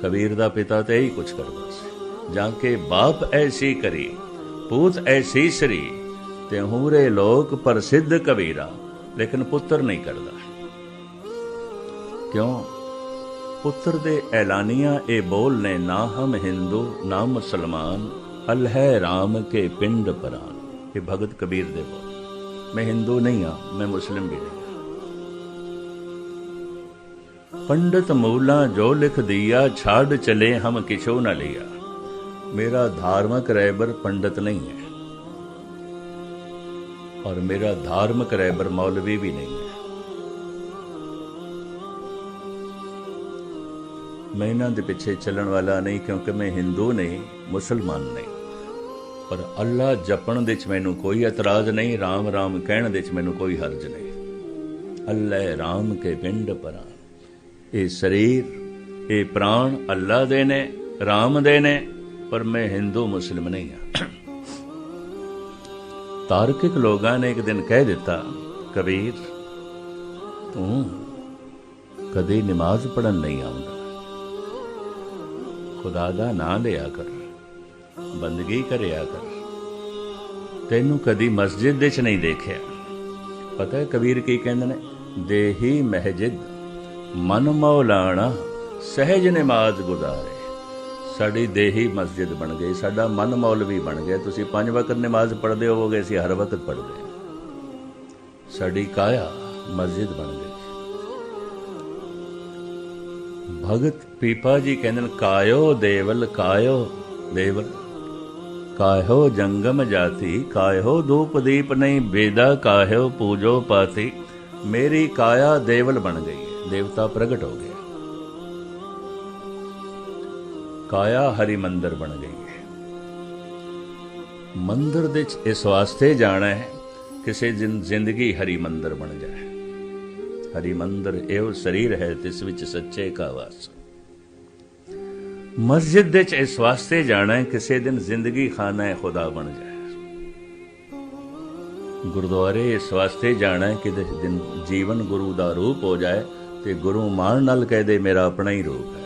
कबीर दा पिता ते ही कुछ करदा सी। जाके बाप ऐसी करी पूत ऐसी सरी, तेहूं रे लोक प्रसिद्ध कबीरा, लेकिन पुत्र नहीं करदा। क्यों? पुत्र दे ऐलानिया ए बोल ने, ना हम हिंदू ना मुसलमान, अल्लाह राम के पिंड परान। ये भगत कबीर दे बोल। मैं हिंदू नहीं हाँ, मैं मुस्लिम भी नहीं हाँ। पंडित मूला जो लिख दिया, छाड़ चले हम किछो न लिया। मेरा धार्मिक रहबर पंडित नहीं है और मेरा धार्मिक रहबर मौलवी भी नहीं है। मैं इन्हां दे पिछे चलण वाला नहीं, क्योंकि मैं हिंदू नहीं मुसलमान नहीं। पर अल्लाह जपण दे च मैनू कोई एतराज नहीं, राम राम कहण दे च मैनू कोई हर्ज नहीं। अल्लाह राम के पिंड परान। ये शरीर ये प्राण अल्लाह दे ने, राम दे ने, पर मैं हिंदू मुस्लिम नहीं हाँ। तार्किक लोगों ने एक दिन कह दिता, कबीर तू कदी नमाज पढ़न नहीं आउंदा, खुदा दा नां लिया कर, बंदगी करिया कर, तैनू कदी मस्जिद दे च नहीं देखिया। पता है कबीर की कहंदे ने, देही महजिद मन मौलाना, सहज नमाज गुजारे। साड़ी देही मस्जिद बन गई, साडा मन मौलवी बन गया। तुसी 5 वक्त नमाज पढ़ते होवोगे, असीं हर वक्त पढ़ते। साड़ी काया मस्जिद बन गई। भगत पीपा जी कहते कायो देवल कायो देवल, कायो जंगम जाति, कायो धूप दीप नहीं बेदा, कायो पूजो पाती। मेरी काया देवल बन गई है, देवता प्रगट हो गया। काया हरि मंदिर बन गई है। मंदिर दे इस वास्ते जाना है, किसी दिन जिंदगी हरि मंदिर बन जाए। हरि मंदिर एवं शरीर है, तिस विच सच्चे का वास। मस्जिद दे इस वास्ते जाना है, किसी दिन जिंदगी खाना है खुदा बन जाए। गुरुद्वारे इस वास्ते जाना है कि दिन जीवन गुरु दा रूप हो जाए, ते गुरु मान नाल कह दे मेरा अपना ही रूप है।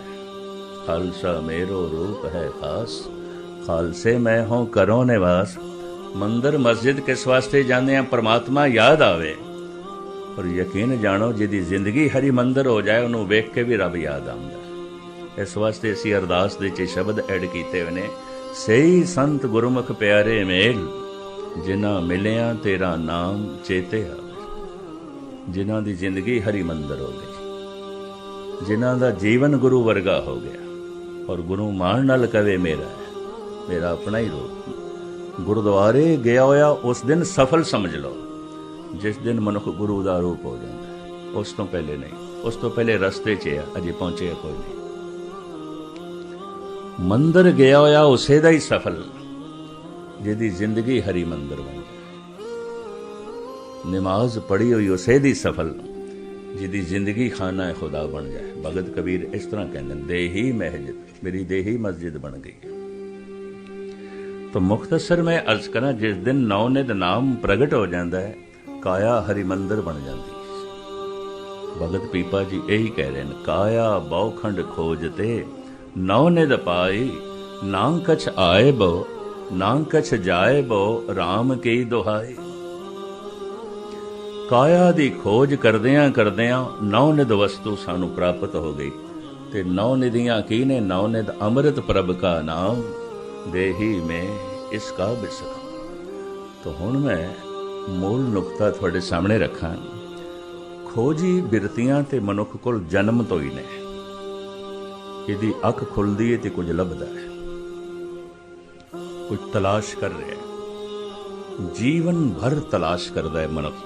खालसा मेरो रूप है खास, खालसे मैं हों करो निवास। मंदिर मस्जिद किस वास्ते जाने हैं? परमात्मा याद आवे। और यकीन जानो जिहदी जिंदगी हरि मंदिर हो जाए, उन्होंने वेख के भी रब याद आंदा। इस वास्ते असीं अरदास दे च शब्द ऐड कीते हुए ने, सही संत गुरमुख प्यारे मेल, जिन्हां मिलिया तेरा नाम चेते आवे। जिन्हां दी जिंदगी हरि मंदिर हो गई, जिन्हां दा जीवन गुरु वर्गा हो गया, और गुरु मान नाल कवे मेरा है, मेरा अपना ही रूप। गुरुद्वारे गया होया उस दिन सफल समझ लो, जिस दिन मनुख गुरु दा रूप हो जाता है। उस तो पहले नहीं, उस तो पहले रस्ते च है, अजे पहुंचे कोई नहीं। मंदिर गया होया उसे दा ही सफल, जिहदी जिंदगी हरि मंदिर बन जाए। नमाज पढ़ी हुई उसे दी सफल, जिहदी जिंदगी खाना है खुदा बन जाए। भगत कबीर इस तरह कहते हैं, देही महजिद, मेरी देही मस्जिद बन गई। तो मुख्तसर में अर्ज करा, जिस दिन नौनिध नाम प्रगट हो जाता है, काया हरि मंदिर बन जाती है। भगत पीपा जी यही कह रहे हैं, काया बहुखंड खोजते नौनिध पाई, ना कछ आए बो ना कछ जाए बो, राम की दुहाई। काया दी खोज करदियां करदियां नौनिध वस्तु सानू प्राप्त हो गई। ते नौनिधियां की ने? नौनिध अमृत प्रभ का नाम, देही में इसका विश्राम। तो हुण मैं मूल नुकता थोड़े सामने रखा। खोजी बिरतियां ते मनुख कोल जन्म तो ही ने। ਇਹਦੀ ਅੱਖ खुलदी है तो कुछ लभदा है, कुछ तलाश कर रहा है, जीवन भर तलाश करता है मनुख।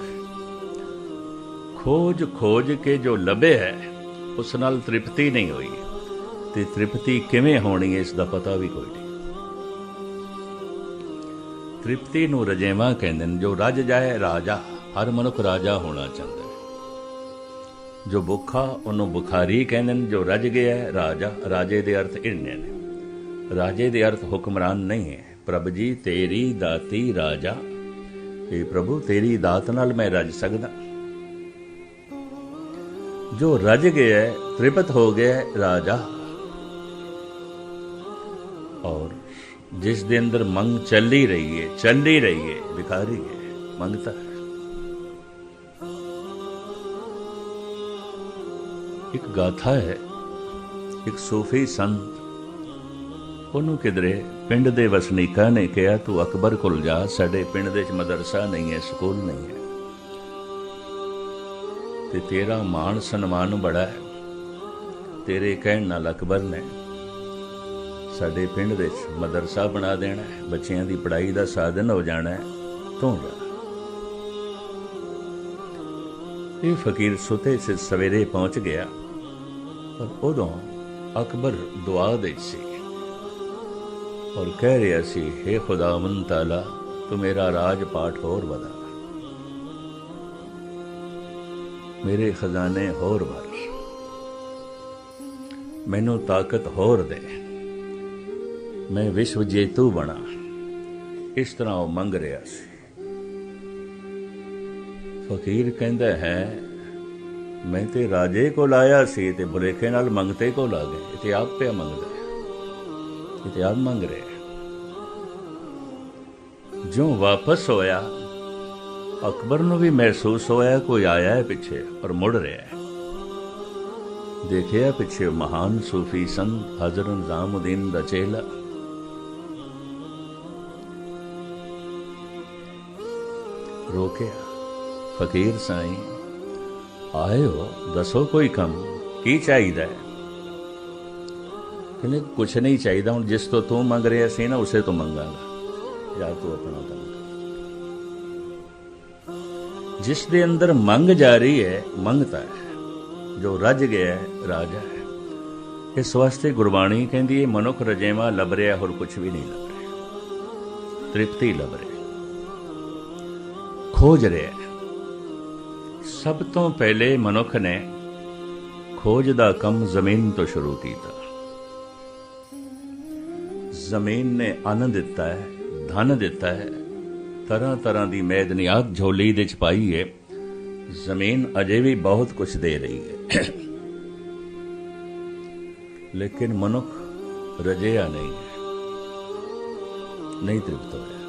खोज खोज के जो लभे है उस नाल तृप्ति नहीं हुई, ते तृप्ति किवें होनी है इसका पता भी कोई नहीं। तृप्ति नूं रजेवा कहंदे ने। जो रज जाए राजा, हर मनुख राजा होना चाहता है। जो भुखा उन्होंने बुखारी कहते हैं, जो रज गया है राजा। राजे दे अर्थ इन्ने ने। राजे दे अर्थ हुक्मरान नहीं है। प्रभु जी तेरी दाती राजा, हे प्रभु तेरी दात नाल मैं रज सकदा। जो रज गया है, तृप्त हो गया है राजा। और जिस दे अंदर मंग चल ही रही है, भिखारी है, मंगता है। एक गाथा है, एक सूफी संत, ਉਹਨੂੰ ਕਿਧਰੇ ਪਿੰਡ ਦੇ ਵਸਨੀਕਾਂ ਨੇ ਕਿਹਾ ਤੂੰ ਅਕਬਰ ਕੋਲ ਜਾ, ਸਾਡੇ ਪਿੰਡ ਦੇ ਵਿੱਚ ਮਦਰਸਾ ਨਹੀਂ ਹੈ, ਸਕੂਲ ਨਹੀਂ ਹੈ, ਤੇ ਤੇਰਾ ਮਾਣ ਸਨਮਾਨ ਬੜਾ ਹੈ, ਤੇਰੇ ਕਹਿਣ ਨਾਲ ਅਕਬਰ ਨੇ ਸਾਡੇ ਪਿੰਡ ਦੇ ਵਿੱਚ ਮਦਰਸਾ ਬਣਾ ਦੇਣਾ ਹੈ, ਬੱਚਿਆਂ ਦੀ ਪੜ੍ਹਾਈ ਦਾ ਸਾਧਨ ਹੋ ਜਾਣਾ ਹੈ, ਤੂੰ ਜਾ। ਇਹ ਫਕੀਰ ਸੁਤੇ ਸੇ ਸਵੇਰੇ ਪਹੁੰਚ ਗਿਆ, ਪਰ ਉਦੋਂ ਅਕਬਰ ਦੁਆ ਦੇ ਸੀ और कह रहा सी, हे खुदावन ताला तू मेरा राज पाठ होर बदा, मेरे खजाने होर भर, मैनू ताकत होर दे, मैं विश्व जेतू बना। इस तरह वो मंग रहा सी। फकीर कहता है मैं ते राजे को लाया सी ते बुलेखे नाल मंगते को ला गए। इते आप पे मंगदा, इतिहास मंग रहे। जो वापस होया अकबर नूं भी महसूस होया कोई आया है पिछे और मुड़ रहा है। देखिया पिछे महान सूफी संत हजरत निजामुद्दीन दा चेला। रोकिया, फकीर साईं आए हो, दसो कोई कम की चाहिए? कहने कुछ नहीं चाहिए, हूँ जिस तो तू मंग रहा सी ना उसे तो मंगांगा, या तू अपना काम कर। जिस दे अंदर मंग जा रही है मंगता है, जो रज गया है राजा है। इस वास्ते गुरबाणी कहती है मनुख रजेवा लभ रहा होर कुछ भी नहीं लभ रहा, तृप्ति लभ रहा, खोज रहा है। सब तो पहले मनुख ने खोज दा कम जमीन तो शुरू किया। जमीन ने अन्न दिता है, धन दिता है, तरह तरह की मैदनियात झोली दे च पाई है। जमीन अजे भी बहुत कुछ दे रही है, लेकिन मनुख रजेया नहीं है, नहीं तृप्त होया।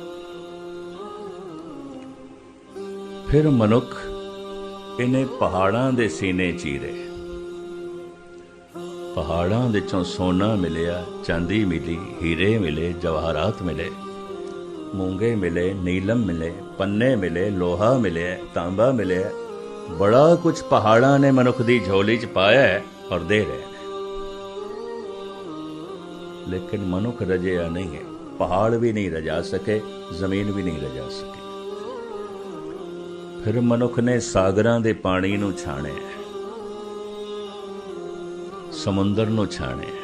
फिर मनुख इन्हें पहाड़ां दे सीने चीरे। पहाड़ां विचों सोना मिलिया, चांदी मिली, हीरे मिले, जवाहरात मिले, मूंगे मिले, नीलम मिले, पन्ने मिले, लोहा मिले, तांबा मिले, बड़ा कुछ पहाड़ां ने मनुख दी झोली च पाया है और दे रहे हैं। लेकिन मनुख रजिया नहीं है। पहाड़ भी नहीं रजा सके, जमीन भी नहीं रजा सकी। फिर मनुख ने सागरां दे पानी नूं छाणिया, समुंदर नूं छाणिया,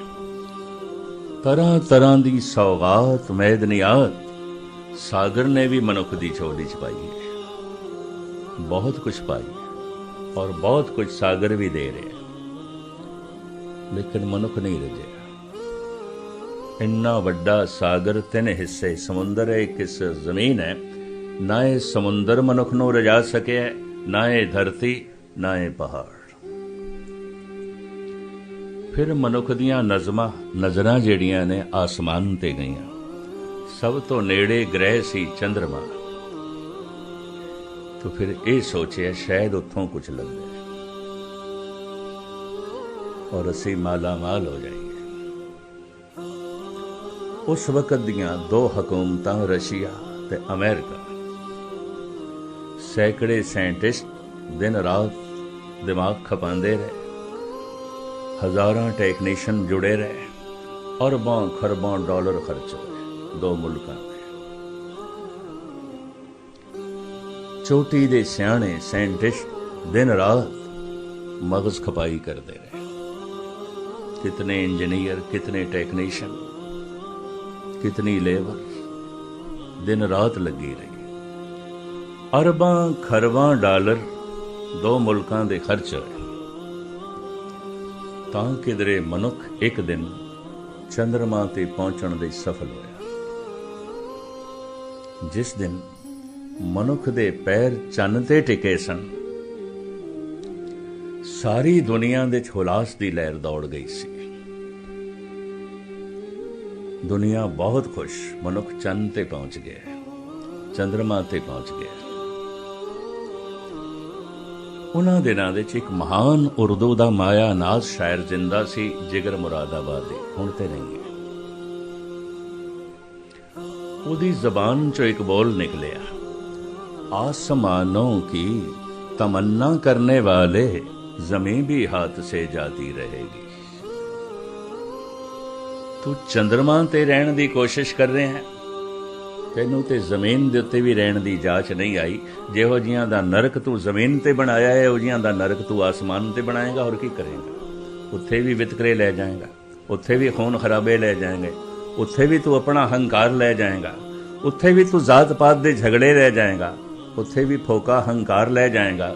तरह तरह की सौगात मैदनियात सागर ने भी मनुख की झोली च पाई है। बहुत कुछ पाई है और बहुत कुछ सागर भी दे रहे हैं, लेकिन मनुख नहीं रजिया। इन्ना वड्डा सागर, 3 हिस्से समुंदर है, 1 हिस्सा जमीन है। ना ये समुंदर मनुख नूं रजा सके, ना ये धरती, ना ये पहाड़। फिर मनुख दियां नज़रां ਜਿਹੜੀਆਂ ने आसमान ते गईयां। सब तो नेड़े ग्रह सी चंद्रमा। तो फिर ये सोचिया शायद उत्थों कुछ लग जाए और असी माला माल हो जाएंगे। उस वक्त दियां 2 हुकूमतां रशिया ते अमेरिका, सैकड़े साइंटिस्ट दिन रात दिमाग खपाते रहे, हज़ारां टैक्नीशियन जुड़े रहे, अरबां खरबां डॉलर खर्च होए दो मुल्कां में। चोटी दे सियाणे साइंटिस्ट दिन रात मगज खपाई करते रहे। कितने इंजीनियर, कितने टेक्नीशियन, कितनी लेबर दिन रात लगी रही। अरबां खरबां डॉलर दो मुल्कां दे खर्च होए तां किधरे मनुख एक दिन चंद्रमा ते पहुंचण दे सफल होया। जिस दिन मनुख दे पैर चंन ते टिके सन, सारी दुनिया दे हुलास दी लहर दौड़ गई सी। दुनिया बहुत खुश, मनुख चंद ते पहुंच गया, चंद्रमा ते पहुंच गया। उन्हां दिनां दे एक महान उर्दू दा माया नाज शायर जिंदा सी, जिगर मुरादाबादी, हुण ते नहीं है। उहदी जबान चो एक बोल निकलिया, आसमानों की तमन्ना करने वाले जमीन भी हाथ से जाती रहेगी। तू चंद्रमा ते रहन दी कोशिश कर रहे हैं, तैनू ते जमीन दे उत्ते भी रहन दी जाच नहीं आई। जिहो जिहां दा नरक तू जमीन ते बनाया है, उहो जिहां दा नरक तू आसमान ते बनाएगा, और की करेगा। उत्थे भी वितकरे ले जाएगा, उत्थे भी खून खराबे ले जाएंगे, उत्थे भी तू अपना हंकार ले जाएगा, उत्थे भी तू जात पात दे झगड़े ले जाएगा, उत्थे भी फोका हंकार ले जाएगा।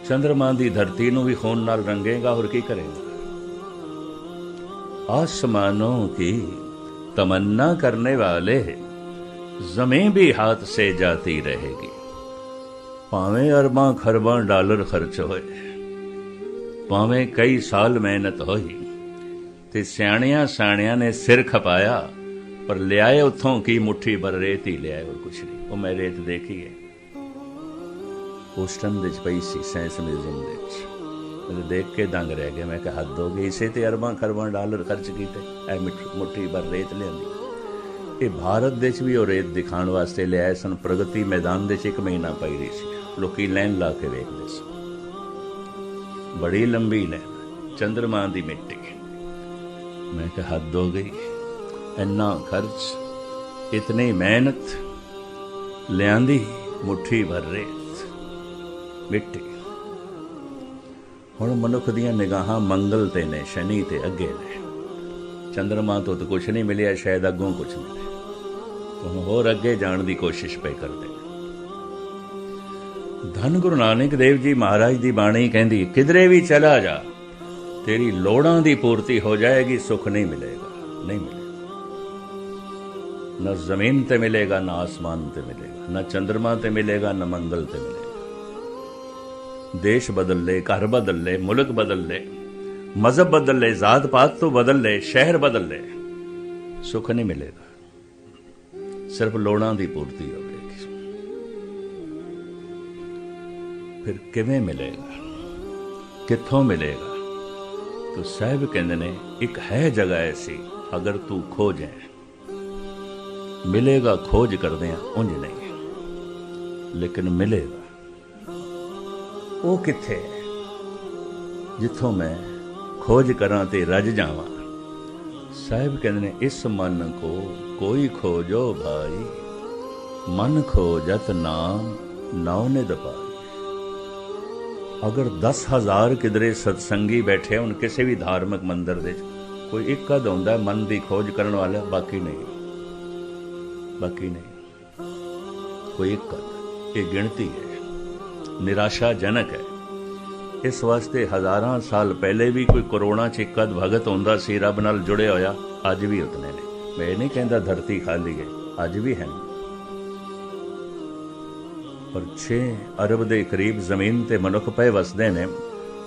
चंद्रमा दी धरती नू भी खून नाल रंगेगा, और की करेगा। आसमानों की तमन्ना करने वाले जमीन भी हाथ से जाती रहेगी। भावें अरबां खरबां डॉलर खर्च होए, भावें कई साल मेहनत होई, ते सियाणियां साणियां ने सिर खपाया, पर लियाए उत्थों की मुट्ठी भर रेत ही लियाए, और कुछ नहीं। वो मैं रेत देखी है, ह्यूस्टन दे पई सी साइंस म्यूजियम दे। मैं देख के दंग रह गया। मैं कहा हद हो गई, इसे ते अरबां खरबां डॉलर खर्च कीते, ऐ मुट्ठी भर रेत लियांदी। ये भारत देश भी और रेत दिखाने वास्ते लियाए सन। प्रगति मैदान दे एक महीना पई रही सी, लोकी लैन ला के वेखदे सन, बड़ी लंबी लैन, चंद्रमा दी मिट्टी। मैं कहा हद हो गई, इन्ना खर्च, इतनी मेहनत, लियांदी मुट्ठी भर रेत मिट्टी। हुण मनुख दियां निगाहां मंगल ते ने, शनि ते अगे ने। चंद्रमा तो कुछ नहीं मिलिया, शायद अगों कुछ मिले, तो हुण होर अगे जाण दी कोशिश पे करदे। धन गुरु नानक देव जी महाराज दी बाणी कहंदी, किधरे भी चला जा, तेरी लोड़ां दी पूर्ति हो जाएगी, सुख नहीं मिलेगा, नहीं मिलेगा। न जमीन ते मिलेगा, न आसमान ते मिलेगा, न चंद्रमा ते मिलेगा, न मंगल ते मिलेगा। देश बदल ले, घर बदल ले, मुल्क बदल ले, मजहब बदल ले, जात पात तो बदल ले, शहर बदल ले, सुख नहीं मिलेगा। सिर्फ लोड़ां दी पूर्ति होगी। फिर किवें मिलेगा, कित्थों मिलेगा? तो साहिब कहंदे ने, एक है जगह ऐसी, अगर तू खोजे मिलेगा। खोज करदे आ उंज नहीं, लेकिन मिलेगा। वो कित्थे है जिथों मैं खोज करां ते रज जावां। साहिब कहंदे ने, इस मन को कोई खोजो भाई, मन खोजत नाम नौ निध पाई। अगर 10,000 किधरे सत्संगी बैठे उन किसी भी धार्मिक मंदिर दे, कोई एक कद होंदा मन की खोज करने वाला, बाकी नहीं, बाकी नहीं, कोई एक कद। ये गिनती है, निराशाजनक है। इस वास्ते हज़ारां साल पहले भी कोई करोड़ां च एक भगत होंदा सी, रब नाल जुड़े होया, अज भी उतने ने। मैं नहीं कहता धरती खाली है, अज भी है। पर 6 अरब के करीब जमीन ते मनुख पे वसदे ने,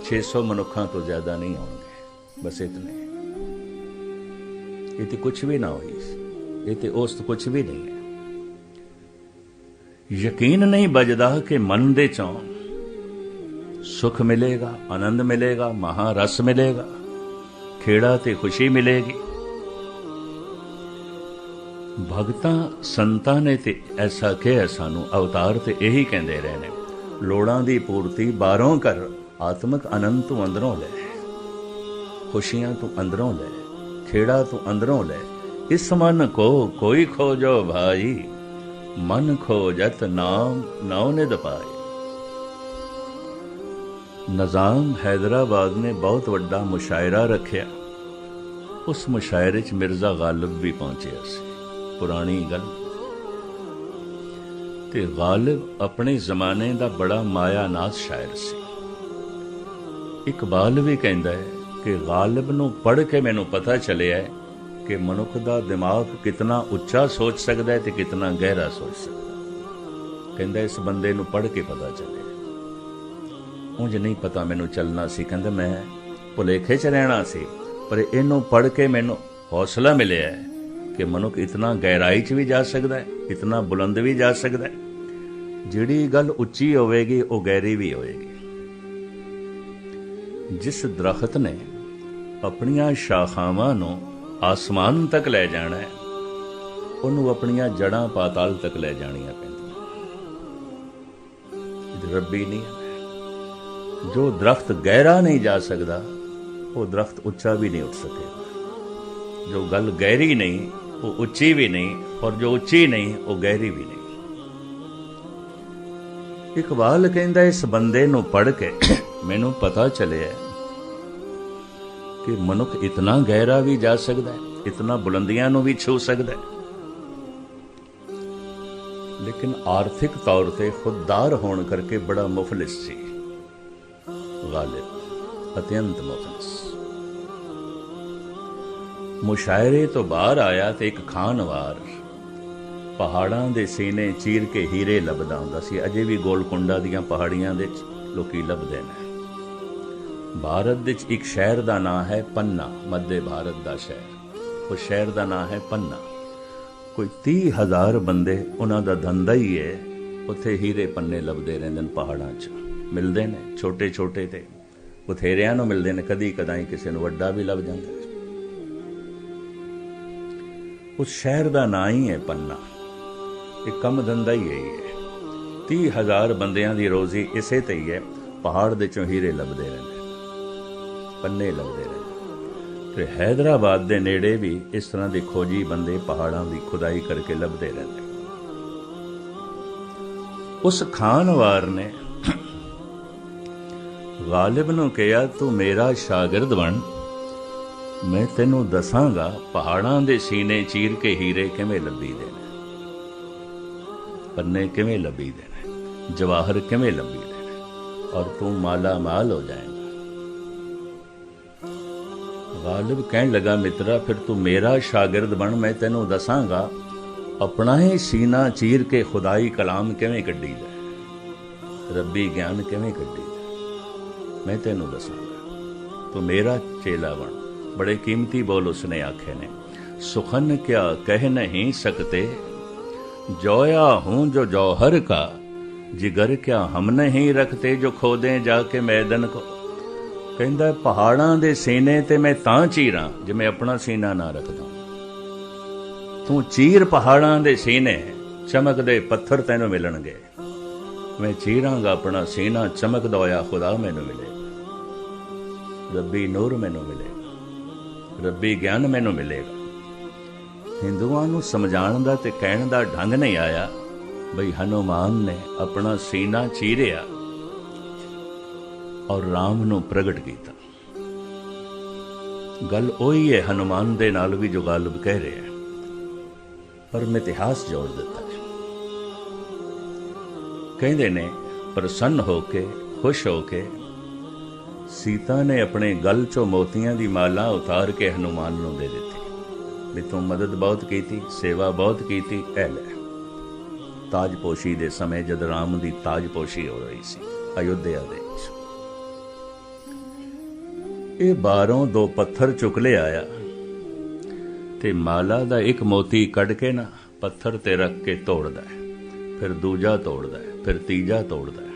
600 मनुखों तो ज्यादा नहीं होंगे, बस इतने। ये तो कुछ भी ना हुई, ये तो औसत कुछ भी नहीं है। यकीन नहीं बजदा कि मन दे चों सुख मिलेगा, आनंद मिलेगा, महारस मिलेगा, खेड़ा ते खुशी मिलेगी। भगतां संतां ने ते ऐसा कहा सानू, अवतार ते यही कहते रहे ने, लोड़ां दी पूर्ति बारों कर, आत्मक आनंद तू अंदरों ले, खुशियां तू अंदरों ले, खेड़ा तू अंदरों ले। इस मन को कोई खोजो भाई, मन खोजत नाम नौ निध पाए। निज़ाम हैदराबाद ने बहुत वड्डा मुशायरा रखिया। उस मुशायरे च मिर्ज़ा गालिब भी पहुंचिया सी। पुरानी गल ते गालिब अपने जमाने का बड़ा मायानाज शायर सी। इकबाल भी कहता है कि गालिब नूं पढ़ के मैनूं पता चलिया है कि मनुख का दिमाग कितना उच्चा सोच सकता है तो कितना गहरा सोच सकता। कहता इस बंदे नूं पढ़ के पता चले, उंज नहीं पता मैनूं चलना सी। कहता मैं भुलेखे च रहना सी, पर इनू पढ़ के मैनूं हौसला मिलिया है कि मनुख इतना गहराई च भी जा सकता है, इतना बुलंद भी जा सकता है। जिहड़ी गल उच्ची होवेगी वो गहरी भी होएगी। जिस दरख्त ने अपनियां शाखावां नूं आसमान तक ले जाना है, उन्होंने अपनियां जड़ां पाताल तक ले जानियां पैंदियां। रब्बी नहीं है। जो दरख्त गहरा नहीं जा सकता वो दरख्त उच्चा भी नहीं उठ सकेगा। जो गल गहरी नहीं वो उच्ची भी नहीं, और जो उच्ची नहीं वो गहरी भी नहीं। इकबाल कहता इस बंदे नूं पढ़ के मैनूं पता चले कि मनुख इतना गहरा भी जा सकता है, इतना बुलंदियां नूं भी छू सकता है। लेकिन आर्थिक तौर पर खुददार होने करके बड़ा मुफलिस सी गालिब, अत्यंत मुफलिस। मुशायरे तो बाहर आया तो एक खानवार पहाड़ां दे सीने चीर के हीरे लभदा हुंदा सी। अजे भी गोलकुंडा दीयां पहाड़ियां दे लोकी लभदे ने। भारत दे एक शहर का नाम है पन्ना, मध्य भारत का शहर। उस शहर का नाम है पन्ना। कोई 30,000 बंदे उन्हां दा धंधा ही है, उत्थे हीरे पन्ने लभदे रहिंदे ने। पहाड़ां च मिलते हैं, छोटे छोटे ते बथेरियां नूं मिलते हैं, कदी कदाई किसी नूं वड्डा भी लभ जाता है। उस शहर का नाम ही है पन्ना। एक कम धंधा ही है। 30,000 बंदियां दी रोजी इसे ते ही है। पहाड़ दे चों हीरे लभदे रहंदे, पन्ने लभदे रहंदे। ते हैदराबाद दे नेड़े भी इस तरह के खोजी बंदे पहाड़ां दी खुदाई करके लभदे रहंदे। उस खानवार ने गालिब नूं कहा तू मेरा शागिर्द बन, मैं तेनों दसांगा पहाड़ां दे सीने चीर के हीरे किवें लभी दे ने, पन्ने किवें लभी दे ने, जवाहर किवें लभी दे ने, और तू माला माल हो जाएगा। गालिब कहने लगा मित्रा फिर तू मेरा शागिर्द बन, मैं तेनों दसांगा अपना ही सीना चीर के खुदाई कलाम किवें कड्डी दे, रब्बी ज्ञान किवें कड्डी दे, मैं तेनों दसांगा। तू मेरा चेला बन। बड़े कीमती बोल उसने आखे ने। सुखन क्या कह नहीं सकते, जोया हूं जो जौहर का, जिगर क्या हम नहीं रखते, जो खोदें जाके मैदन को। कहंदा पहाड़ां दे सीने ते मैं तां चीरां जे मैं अपना सीना ना रखदा। तू चीर पहाड़ां दे सीने, चमकदे पत्थर तैनूं मिलणगे। मैं चीरांगा अपना सीना, चमकदा होया खुदा मैनूं मिलेगा, रब्बी नूर मैनूं मिलेगा, रब्बी ज्ञान मैनूं मिलेगा। हिंदुआं नूं समझाउण दा ते कहण दा ढंग नहीं आया बई हनुमान ने अपना सीना चीरिया और राम नूं प्रगट किया। गल उही है हनुमान दे नाल भी जो गालिब कह रहे हैं, पर मैं इतिहास जोड़ दिता है। कहंदे ने प्रसन्न होके खुश होके सीता ने अपने गल चो मोतियां दी माला उतार के हनुमान नूं दे दिती। भी तू मदद बहुत की, सेवा बहुत की, ऐ लै। ताजपोशी दे समय जद राम दी ताजपोशी हो रही सी अयोध्या दे विच, ये बारों दो पत्थर चुक ले आया ते माला दा एक मोती कढ़ के ना पत्थर ते रख के तोड़दा है, फिर दूजा तोड़दा है, फिर तीजा तोड़दा है।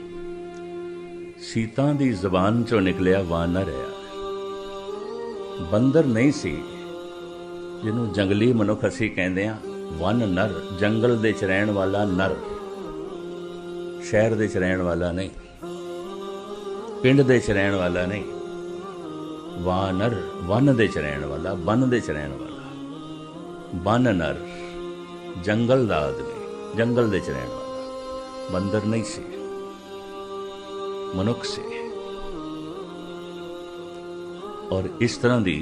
सीता दी जबान चो निकलिया वानर है। बंदर नहीं सी जिन्हों जंगली मनुख असी कहते हैं, वन नर, जंगल दे च रहण वाला नर, शहर दे च रहण वाला नहीं। पिंड दे च रहण वाला नहीं, वानर वन दे च रहण वाला, वन दे च रहण वाला, वन नर जंगल दा आदमी, जंगल दे च रहण वाला, बंदर नहीं सी, मनुख से। और इस तरह की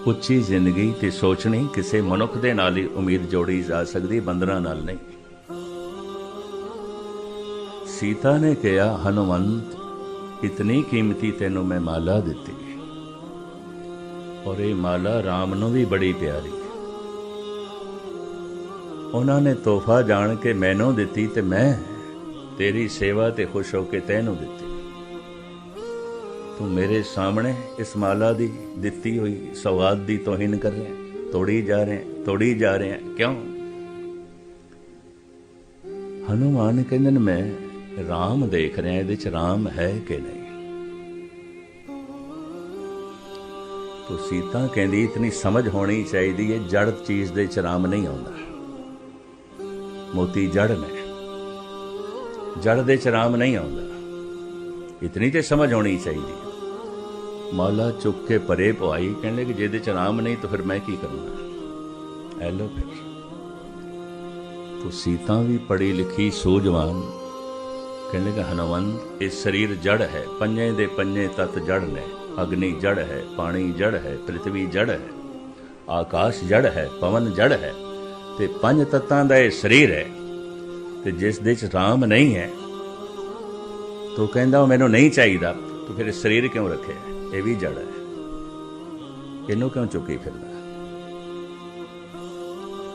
उच्ची जिंदगी ते सोचनी किसी मनुख दे नाल ही उम्मीद जोड़ी जा सकती, बंदरां नाल नहीं। सीता ने कहा, हनुमंत इतनी कीमती तेनों मैं माला दिती, और ये माला राम नूं भी बड़ी प्यारी। उन्होंने तोहफा जान के मैनों दिती ते मैं तेरी सेवा ते खुश होके तैनूं दिती। तू मेरे सामने इस माला दी दिती हुई सौगात दी तोहिन कर रहे हैं, तोड़ी जा रहे हैं, तोड़ी जा रहे हैं, क्यों? हनुमान कहंदे ने मैं राम देख रहे हैं, इहदे च राम है कि नहीं। तो सीता कहंदी इतनी समझ होनी चाहिए है, जड़ चीज दे च राम नहीं आउंदा। मोती जड़ ने, जड़ दे च राम नहीं आउंदा, इतनी तो समझ होनी चाहिए। माला चुक के परे पवाई, कहने कि जिहदे च राम नहीं तो फिर मैं की करना। ऐ लो फिर। तो सीता भी पढ़ी लिखी सूझवान, कहने लगा हनुमंत ये शरीर जड़ है, पंजे दे पंजे तत्त जड़ ने, अग्नि जड़ है, पानी जड़ है, पृथ्वी जड़ है, आकाश जड़ है, पवन जड़ है, ते पंज तत्तां दा ये शरीर है, ते जिस दे च राम नहीं है तो कहंदा मैनूं नहीं चाहिदा, तो फिर शरीर क्यों रखे? ये भी जड़ है, इनू क्यों चुकी फिरदा?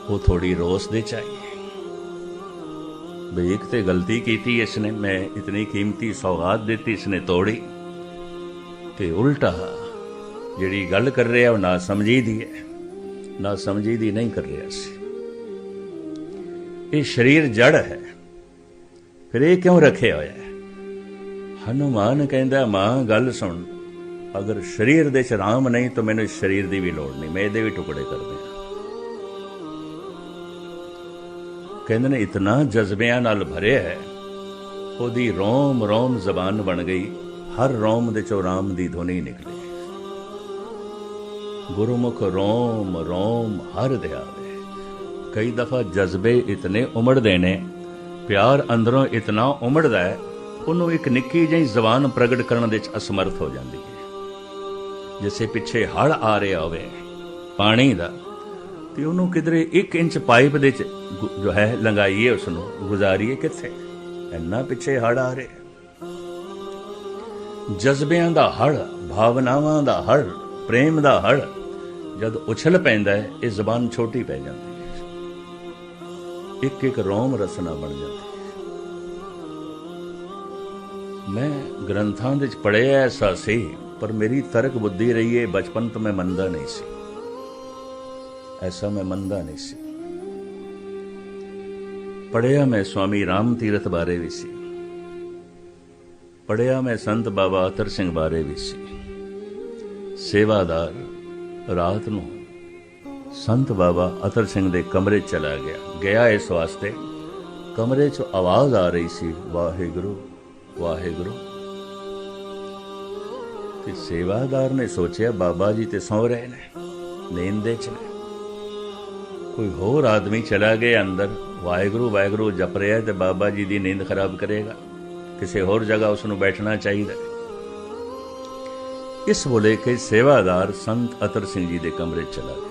वो थोड़ी रोस दे चाहिए बई एक तो गलती की थी इसने, मैं इतनी कीमती सौगात दी इसने तोड़ी, ते उल्टा जिहड़ी गल कर रहा वो ना समझी दी है, ना समझी दी नहीं कर रहा सी। ये शरीर जड़ है, फिर ये क्यों रखे होया है? हनुमान कहंदा मां गल सुन, अगर शरीर दे च राम नहीं तो मैनूं इस शरीर की भी लोड़ नहीं, मैं इहदे भी टुकड़े कर दियां। कहंदे ने इतना जज्बियां नाल भरे है, ओदी रोम रोम जबान बन गई, हर रोम दे चों राम दी धुनी निकली। गुरुमुख रोम रोम हर ध्यावे। कई दफा जज्बे इतने उमड़दे ने, प्यार अंदरों इतना उमड़दा है, उन्हों एक निक्की जी जबान प्रगट करने दे असमर्थ हो जाती है। जैसे पिछे हड़ आ रहा होवे पानी का, तो उन्होंने किधरे 1 इंच पाइप दे जो है लंगाइए, उसनों गुजारिए किथे, इन्ना पिछे हड़ आ रहे। जज्बियां दा हड़, भावनावां दा हड़, प्रेम दा हड़ जद उछल पैंदा है, ये जबान छोटी पै जाती है, एक एक रोम रसना बन जाती है। मैं ग्रंथां दे पढ़िया ऐसा सी, पर मेरी तर्क बुद्धि रही है, बचपन तो मैं मनदा नहीं सी, ऐसा मैं मनदा नहीं सी। पढ़िया मैं स्वामी राम तीरथ बारे भी सी, पढ़िया मैं संत बाबा अतर सिंह बारे भी सी। सेवादार रात नूं संत बाबा अतर सिंह दे कमरे चला गया इस वास्ते, कमरे चों आवाज आ रही सी, वाहिगुरु वाहिगुरु। ते सेवादार ने सोचा बाबा जी ते सौ रहे ने, नींद दे च ने, कोई होर आदमी चला गया अंदर, वाहिगुरु वाहिगुरु जप रहा है, तो बाबा जी की नींद खराब करेगा, किसी होर जगह उसनूं बैठना चाहिए। इस बोले के सेवादार संत अतर सिंह जी के कमरे चला गया।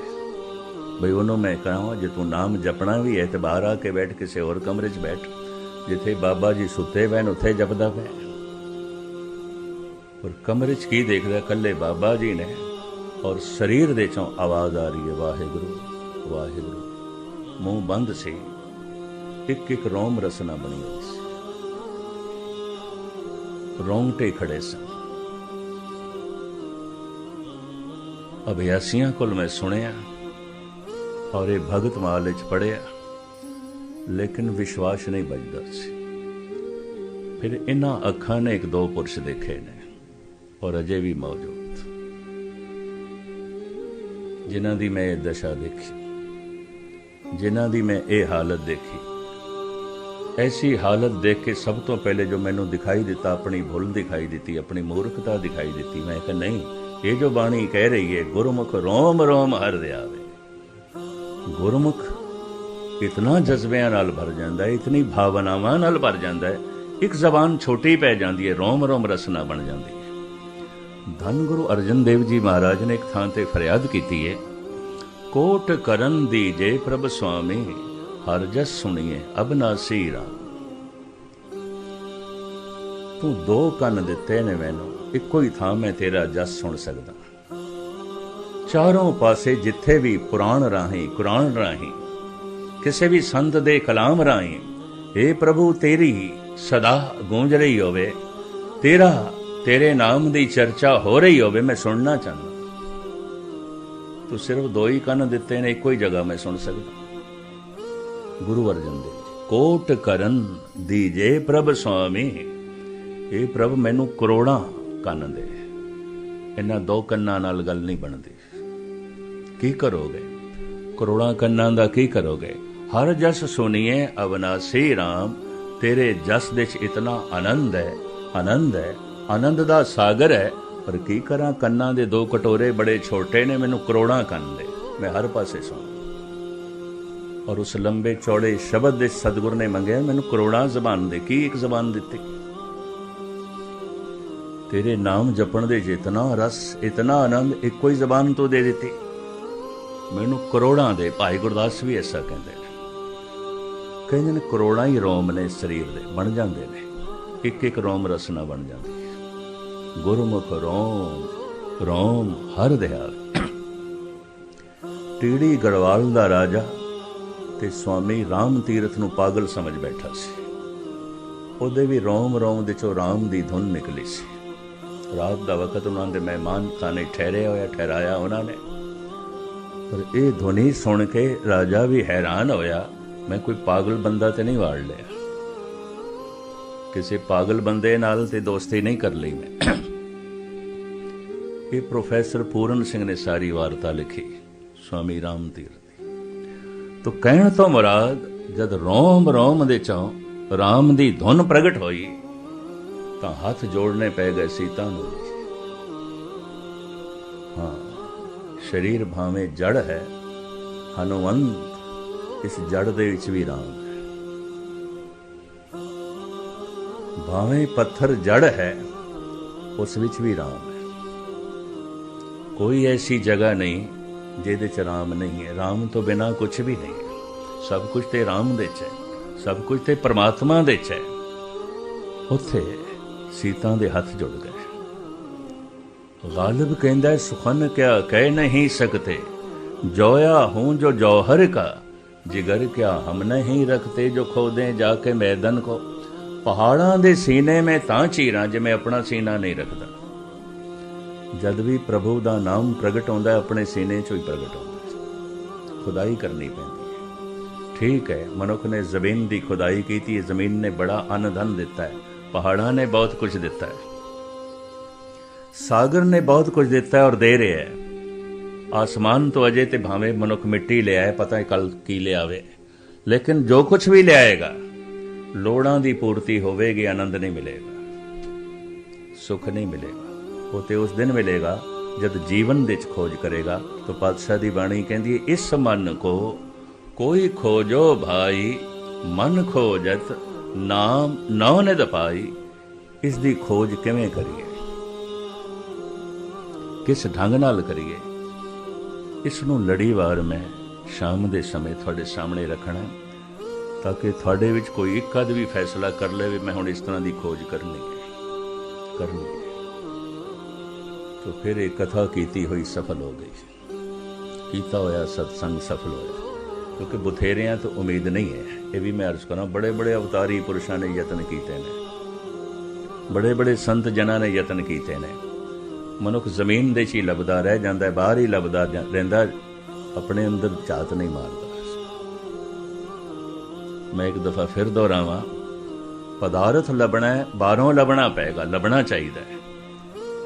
बई उन्होंने मैं कहा जे तू नाम जपना भी है तो बाहर आके बैठ, किसी होर कमरे च बैठ, जिथे बाबा जी सुते पैन उत्थे जपदा पै। और कमरे च की देखदा, कल्ले बाबा जी ने, और शरीर दे चों आवाज आ रही है, वाहिगुरु वाहिगुरु। मुंह बंद सी, एक एक रोम रसना बनी हुई सी, रोंगटे खड़े सन। अभ्यासियां कोल मैं सुनिया और ये भगत माल च पढ़िया, लेकिन विश्वास नहीं बजदा सी। फिर इन्हां अखां ने 1-2 पुरुष देखे ने, और अजे भी मौजूद, जिन्हां दी मैं ये दशा देखी, जिन्हां दी मैं ये हालत देखी, ऐसी हालत देख के सब तो पहले जो मैनू दिखाई दिता, अपनी भुल दिखाई दी, अपनी मूर्खता दिखाई दी। मैं कहा नहीं, ये जो बाणी कह रही है, गुरमुख रोम रोम हर आवे। गुरमुख इतना जज्बिਆਂ ਨਾਲ भर जाता है, इतनी भावनावां ਨਾਲ भर जाता है, एक जबान छोटी पै जाती है, रोम रोम रसना बन जाती है। धन गुरु अर्जन देव जी महाराज ने एक थां ते फरियाद की है, कोट करन दीजे प्रभ स्वामी, हर जस सुनिए अबनासी राम। तू दो कन दिते ने मैनू, इको ही थां मैं तेरा जस सुन सकदा। चारों पासे जिथे भी पुराण राही, कुरान राही, किसी भी संत दे कलाम राही, हे प्रभु तेरी सदा गूंज रही होवे, तेरे नाम दी चर्चा हो रही होवे, मैं सुनना चाहता। तो सिर्फ दो ही कन दिते ने, इको ही जगह मैं सुन सकता। गुरु अर्जन देव जी, कोट करन दीजे प्रभ स्वामी, हे प्रभ मैनू करोड़ां कन दे। इन्हां दो कन्नां नाल गल नहीं बनदी। की करोगे? करोड़ां कन्नां दा की करोगे? हर जस सुनिए अविनाशी राम, तेरे जस दे इतना आनंद है, आनंद है, आनंद दा सागर है। पर की करा, कन्नां दे दो कटोरे बड़े छोटे ने, मैनू करोड़ां कन दे, मैं हर पासे सुन। और उस लंबे चौड़े शब्द दे सतगुर ने मंगया, मैनू करोड़ां जबान दे। की एक जबान दिती? तेरे नाम जपण दे इतना रस, इतना आनंद, इको ही जबान तो दे दिती, मैनू करोड़ां दे। भाई गुरदास भी ऐसा कहते हैं, कहते ने करोड़ां ही रोम ने शरीर दे बन जाते हैं, एक एक रोम रसना बन जाती है। गुरमुख रोम रोम हर दयाल। टीड़ी गढ़वाल दा राजा ते स्वामी राम तीरथ नूं पागल समझ बैठा सी। ਉਹਦੇ भी रोम रोम दे चो राम दी धुन निकली सी। रात दा वक्त उन्होंने दे मेहमान खाने ठहराया उन्होंने, पर यह धुनी सुन के राजा भी हैरान होया, मैं कोई पागल बंदा तो नहीं वाड़ लिया, किसी पागल बंदे नाल ते दोस्ती नहीं कर ली मैं। ये प्रोफैसर पूरन सिंह ने सारी वार्ता लिखी स्वामी राम तीरथ दी। तो कहण तो मुराद, जद रोम रोम दे चों राम दी धुन प्रगट होई, तां हथ जोड़ने पै गए सीता नूं। हाँ, शरीर भावें जड़ है, हनुमंत इस जड़ दे विच भी राम है। भावें पत्थर जड़ है, उस विच भी राम है। कोई ऐसी जगह नहीं जिहदे च राम नहीं है। राम तो बिना कुछ भी नहीं है। सब कुछ ते राम दे च है, सब कुछ ते परमात्मा दे च है। उत्थे सीता दे हथ जुड़ गए। गालिब कहंदा, सुखन क्या कह नहीं सकते, जोया हूं जो जौहर का, जिगर क्या हम नहीं रखते, जो खोदें जाके मैदन को। पहाड़ां दे सीने में तां चीरां, जिवें अपना सीना नहीं रखदा। जद भी प्रभु दा नाम प्रगट होंदा, अपने सीने चों ही प्रगट होंदा। खुदाई करनी पैंदी है। ठीक है, मनुख ने जमीन दी खुदाई की थी, जमीन ने बड़ा अन्न धन दिता है, पहाड़ां ने बहुत कुछ दिता है, सागर ने बहुत कुछ दिता है और दे रहा है। आसमान तो अजे ते भावें मनुख मिट्टी ले आए, पता है कल की ले आवे, लेकिन जो कुछ भी ले आएगा, लोड़ां दी पूर्ति होवेगी, आनंद नहीं मिलेगा, सुख नहीं मिलेगा। वो तो उस दिन मिलेगा जब जीवन दे खोज करेगा। तो पातशाह दी बाणी कहती है, इस मन को कोई खोजो भाई, मन खोजत नाम नौ निध पाई। इस दी खोज किवें करिए, किस ढंग नाल करिए, इसनूं लड़ीवार मैं शाम दे समय तुहाडे सामने रखना, ताकि तुहाडे विच कोई एक अद भी फैसला कर ले, मैं हुण इस तरह की खोज करनी है। तो फिर एक कथा कीती हुई सफल हो गई, कीता होया सत्संग सफल होया। क्योंकि बथेरियां तो उम्मीद नहीं है, ये भी मैं अर्ज करा, बड़े बड़े अवतारी पुरुषों ने यतन किए ने, बड़े बड़े संत जना ने यतन किए ने। मनुख जमीन दे ही लभदा रह जाता है, बाहर ही लभदा रहिंदा, अपने अंदर झात नहीं मारता। मैं एक दफा फिर दोहरावां, पदार्थ लभना है, बाहरों लभना पेगा, लभना चाहिए।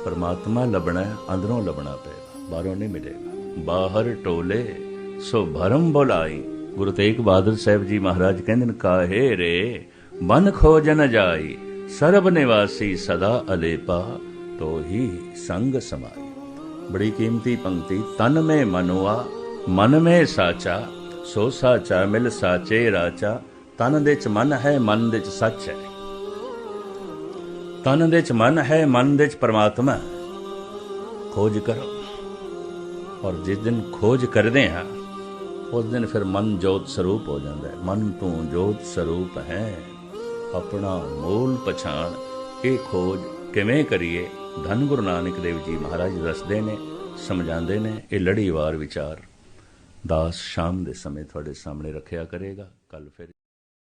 परमात्मा लभना है, अंदरों लभना पेगा, बाहरों नहीं मिलेगा। बाहर टोले सो भरम बुलाई। गुरु तेग बहादुर साहब जी महाराज कहंदे, काहे रे मन खोज न जाई, सर्ब निवासी सदा अलेपा, तो ही संग समाई। बड़ी कीमती पंक्ति। तन में मनुआ, मन में साचा, सो साचा मिल साचे राचा। तन दे च मन है, मन दे च सच है। तन दे च मन है, मन दे च परमात्मा है। खोज करो, और जिस दिन खोज करते हैं उस दिन फिर मन जोत स्वरूप हो जाता है। मन तू जोत स्वरूप है, अपना मूल पछाण। ये खोज किवें करिए, धन गुरु नानक देव जी महाराज दसदे ने, समझाते ने। ये लड़ीवार विचार दास शाम के समय थोड़े सामने रखिया करेगा। कल फिर